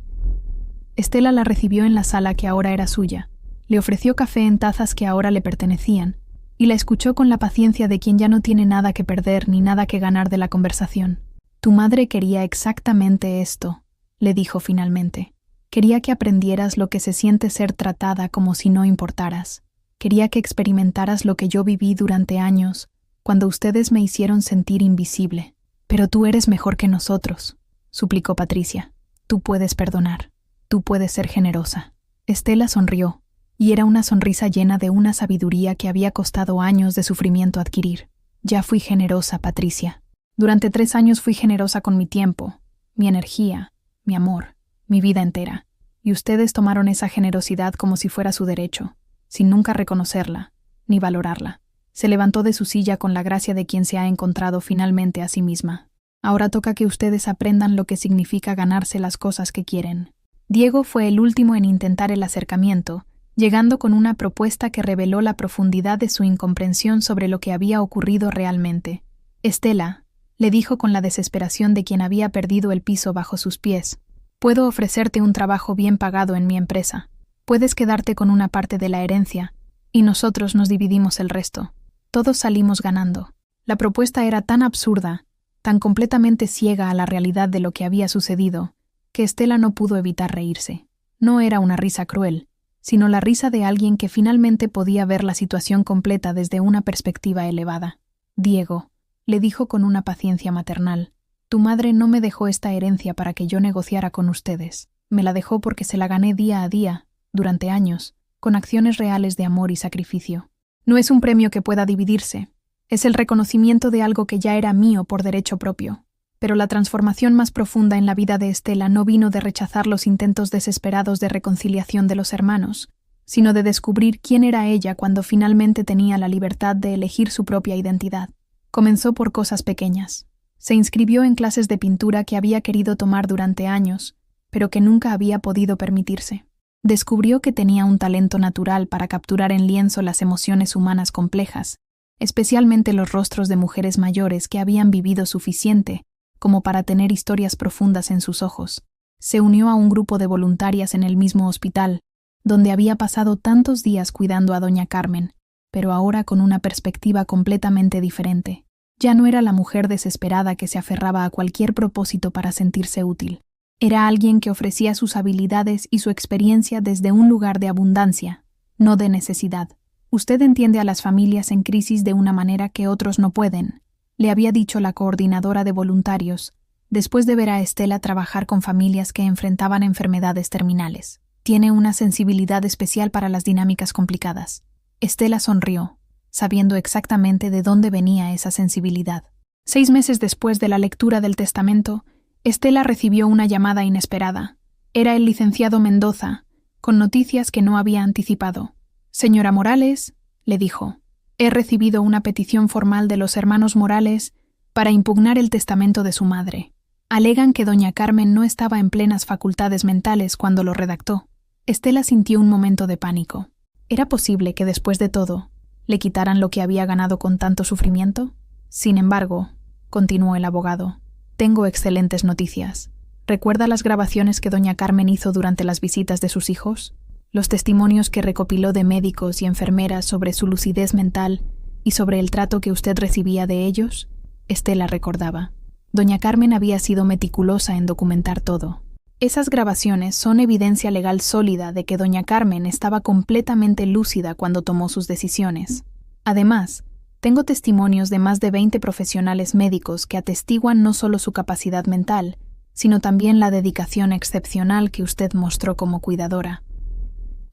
Estela la recibió en la sala que ahora era suya, le ofreció café en tazas que ahora le pertenecían, y la escuchó con la paciencia de quien ya no tiene nada que perder ni nada que ganar de la conversación. «Tu madre quería exactamente esto», le dijo finalmente. Quería que aprendieras lo que se siente ser tratada como si no importaras. Quería que experimentaras lo que yo viví durante años, cuando ustedes me hicieron sentir invisible. Pero tú eres mejor que nosotros, suplicó Patricia. Tú puedes perdonar. Tú puedes ser generosa. Estela sonrió, y era una sonrisa llena de una sabiduría que había costado años de sufrimiento adquirir. Ya fui generosa, Patricia. Durante 3 años fui generosa con mi tiempo, mi energía, mi amor, mi vida entera. Y ustedes tomaron esa generosidad como si fuera su derecho, sin nunca reconocerla, ni valorarla. Se levantó de su silla con la gracia de quien se ha encontrado finalmente a sí misma. Ahora toca que ustedes aprendan lo que significa ganarse las cosas que quieren. Diego fue el último en intentar el acercamiento, llegando con una propuesta que reveló la profundidad de su incomprensión sobre lo que había ocurrido realmente. Estela, le dijo con la desesperación de quien había perdido el piso bajo sus pies, puedo ofrecerte un trabajo bien pagado en mi empresa. Puedes quedarte con una parte de la herencia, y nosotros nos dividimos el resto. Todos salimos ganando. La propuesta era tan absurda, tan completamente ciega a la realidad de lo que había sucedido, que Estela no pudo evitar reírse. No era una risa cruel, sino la risa de alguien que finalmente podía ver la situación completa desde una perspectiva elevada. Diego, le dijo con una paciencia maternal, tu madre no me dejó esta herencia para que yo negociara con ustedes. Me la dejó porque se la gané día a día, durante años, con acciones reales de amor y sacrificio. No es un premio que pueda dividirse. Es el reconocimiento de algo que ya era mío por derecho propio. Pero la transformación más profunda en la vida de Estela no vino de rechazar los intentos desesperados de reconciliación de los hermanos, sino de descubrir quién era ella cuando finalmente tenía la libertad de elegir su propia identidad. Comenzó por cosas pequeñas. Se inscribió en clases de pintura que había querido tomar durante años, pero que nunca había podido permitirse. Descubrió que tenía un talento natural para capturar en lienzo las emociones humanas complejas, especialmente los rostros de mujeres mayores que habían vivido suficiente como para tener historias profundas en sus ojos. Se unió a un grupo de voluntarias en el mismo hospital, donde había pasado tantos días cuidando a doña Carmen, pero ahora con una perspectiva completamente diferente. Ya no era la mujer desesperada que se aferraba a cualquier propósito para sentirse útil. Era alguien que ofrecía sus habilidades y su experiencia desde un lugar de abundancia, no de necesidad. Usted entiende a las familias en crisis de una manera que otros no pueden, le había dicho la coordinadora de voluntarios, después de ver a Estela trabajar con familias que enfrentaban enfermedades terminales. Tiene una sensibilidad especial para las dinámicas complicadas. Estela sonrió, sabiendo exactamente de dónde venía esa sensibilidad. 6 meses después de la lectura del testamento, Estela recibió una llamada inesperada. Era el licenciado Mendoza, con noticias que no había anticipado. «Señora Morales», le dijo, «he recibido una petición formal de los hermanos Morales para impugnar el testamento de su madre. Alegan que doña Carmen no estaba en plenas facultades mentales cuando lo redactó». Estela sintió un momento de pánico. ¿Era posible que después de todo le quitaran lo que había ganado con tanto sufrimiento? Sin embargo, continuó el abogado, tengo excelentes noticias. ¿Recuerda las grabaciones que doña Carmen hizo durante las visitas de sus hijos? Los testimonios que recopiló de médicos y enfermeras sobre su lucidez mental y sobre el trato que usted recibía de ellos? Estela recordaba. Doña Carmen había sido meticulosa en documentar todo. Esas grabaciones son evidencia legal sólida de que doña Carmen estaba completamente lúcida cuando tomó sus decisiones. Además, tengo testimonios de más de 20 profesionales médicos que atestiguan no solo su capacidad mental, sino también la dedicación excepcional que usted mostró como cuidadora.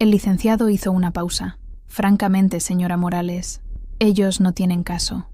El licenciado hizo una pausa. Francamente, señora Morales, ellos no tienen caso.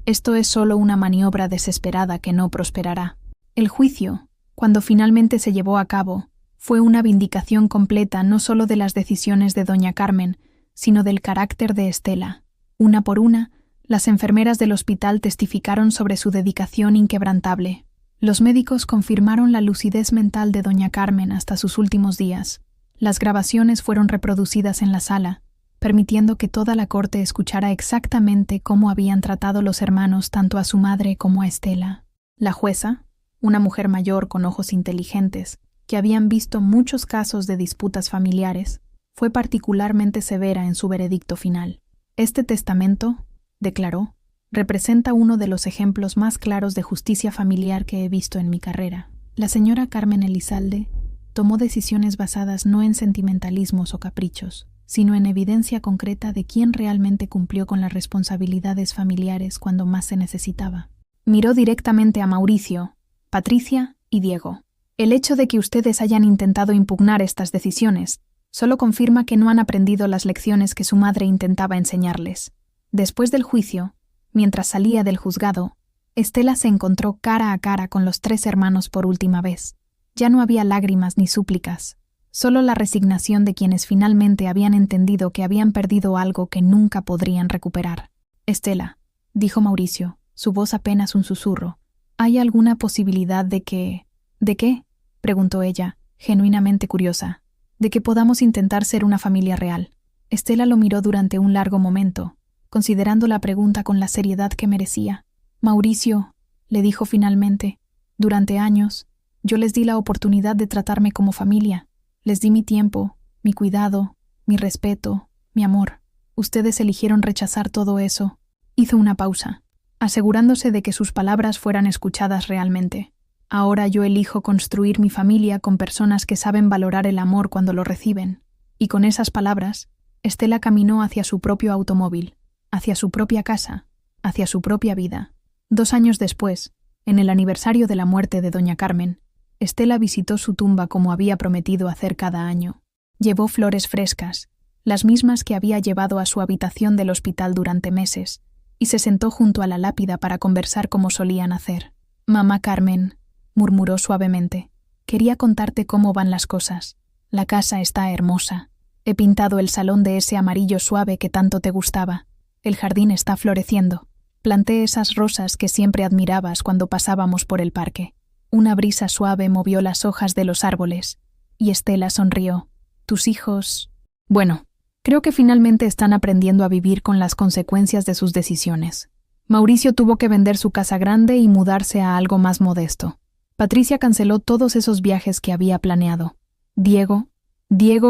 Esto es solo una maniobra desesperada que no prosperará. El juicio, cuando finalmente se llevó a cabo, fue una vindicación completa no solo de las decisiones de doña Carmen, sino del carácter de Estela. Una por una, las enfermeras del hospital testificaron sobre su dedicación inquebrantable. Los médicos confirmaron la lucidez mental de doña Carmen hasta sus últimos días. Las grabaciones fueron reproducidas en la sala, permitiendo que toda la corte escuchara exactamente cómo habían tratado los hermanos tanto a su madre como a Estela. La jueza, una mujer mayor con ojos inteligentes, que habían visto muchos casos de disputas familiares, fue particularmente severa en su veredicto final. Este testamento, declaró, representa uno de los ejemplos más claros de justicia familiar que he visto en mi carrera. La señora Carmen Elizalde tomó decisiones basadas no en sentimentalismos o caprichos, sino en evidencia concreta de quién realmente cumplió con las responsabilidades familiares cuando más se necesitaba. Miró directamente a Mauricio, Patricia y Diego. El hecho de que ustedes hayan intentado impugnar estas decisiones solo confirma que no han aprendido las lecciones que su madre intentaba enseñarles. Después del juicio, mientras salía del juzgado, Estela se encontró cara a cara con los 3 hermanos por última vez. Ya no había lágrimas ni súplicas, solo la resignación de quienes finalmente habían entendido que habían perdido algo que nunca podrían recuperar. «Estela», dijo Mauricio, su voz apenas un susurro, «¿hay alguna posibilidad de que...» «¿De qué?», preguntó ella, genuinamente curiosa. «De que podamos intentar ser una familia real». Estela lo miró durante un largo momento, considerando la pregunta con la seriedad que merecía. «Mauricio», le dijo finalmente, «durante años, yo les di la oportunidad de tratarme como familia. Les di mi tiempo, mi cuidado, mi respeto, mi amor. Ustedes eligieron rechazar todo eso». Hizo una pausa, asegurándose de que sus palabras fueran escuchadas realmente. «Ahora yo elijo construir mi familia con personas que saben valorar el amor cuando lo reciben». Y con esas palabras, Estela caminó hacia su propio automóvil, hacia su propia casa, hacia su propia vida. 2 años después, en el aniversario de la muerte de doña Carmen, Estela visitó su tumba como había prometido hacer cada año. Llevó flores frescas, las mismas que había llevado a su habitación del hospital durante meses, y se sentó junto a la lápida para conversar como solían hacer. «Mamá Carmen», murmuró suavemente, «quería contarte cómo van las cosas. La casa está hermosa. He pintado el salón de ese amarillo suave que tanto te gustaba. El jardín está floreciendo. Planté esas rosas que siempre admirabas cuando pasábamos por el parque». Una brisa suave movió las hojas de los árboles, y Estela sonrió. «¿Tus hijos...?» «Bueno, creo que finalmente están aprendiendo a vivir con las consecuencias de sus decisiones. Mauricio tuvo que vender su casa grande y mudarse a algo más modesto. Patricia canceló todos esos viajes que había planeado. Diego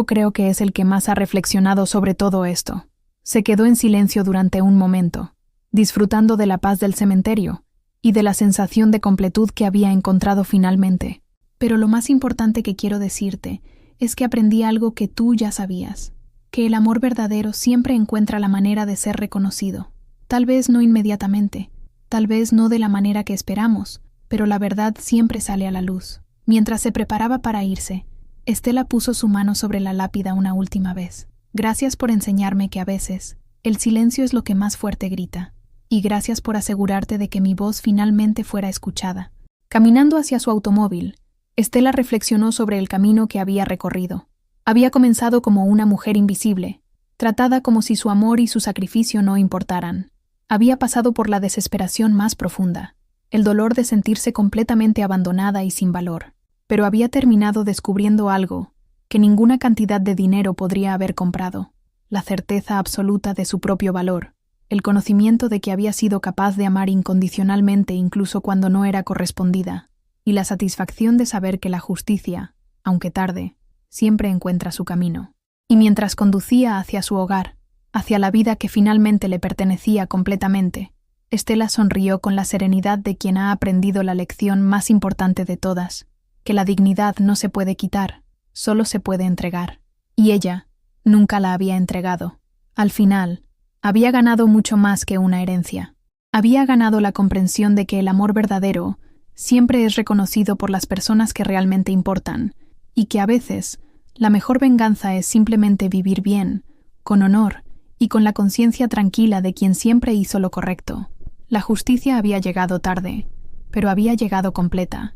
creo que es el que más ha reflexionado sobre todo esto. Se quedó en silencio durante un momento, disfrutando de la paz del cementerio y de la sensación de completud que había encontrado finalmente. Pero lo más importante que quiero decirte es que aprendí algo que tú ya sabías, que el amor verdadero siempre encuentra la manera de ser reconocido. Tal vez no inmediatamente, tal vez no de la manera que esperamos, pero la verdad siempre sale a la luz». Mientras se preparaba para irse, Estela puso su mano sobre la lápida una última vez. «Gracias por enseñarme que a veces el silencio es lo que más fuerte grita. Y gracias por asegurarte de que mi voz finalmente fuera escuchada». Caminando hacia su automóvil, Estela reflexionó sobre el camino que había recorrido. Había comenzado como una mujer invisible, tratada como si su amor y su sacrificio no importaran. Había pasado por la desesperación más profunda, el dolor de sentirse completamente abandonada y sin valor, pero había terminado descubriendo algo que ninguna cantidad de dinero podría haber comprado: la certeza absoluta de su propio valor, el conocimiento de que había sido capaz de amar incondicionalmente incluso cuando no era correspondida, y la satisfacción de saber que la justicia, aunque tarde, siempre encuentra su camino. Y mientras conducía hacia su hogar, hacia la vida que finalmente le pertenecía completamente, Estela sonrió con la serenidad de quien ha aprendido la lección más importante de todas, que la dignidad no se puede quitar, solo se puede entregar. Y ella nunca la había entregado. Al final, había ganado mucho más que una herencia. Había ganado la comprensión de que el amor verdadero siempre es reconocido por las personas que realmente importan, y que a veces la mejor venganza es simplemente vivir bien, con honor y con la conciencia tranquila de quien siempre hizo lo correcto. La justicia había llegado tarde, pero había llegado completa,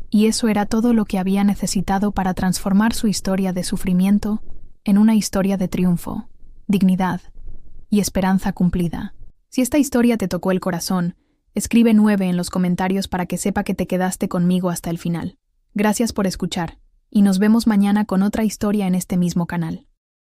y eso era todo lo que había necesitado para transformar su historia de sufrimiento en una historia de triunfo, dignidad y esperanza cumplida. Si esta historia te tocó el corazón, escribe 9 en los comentarios para que sepa que te quedaste conmigo hasta el final. Gracias por escuchar, y nos vemos mañana con otra historia en este mismo canal.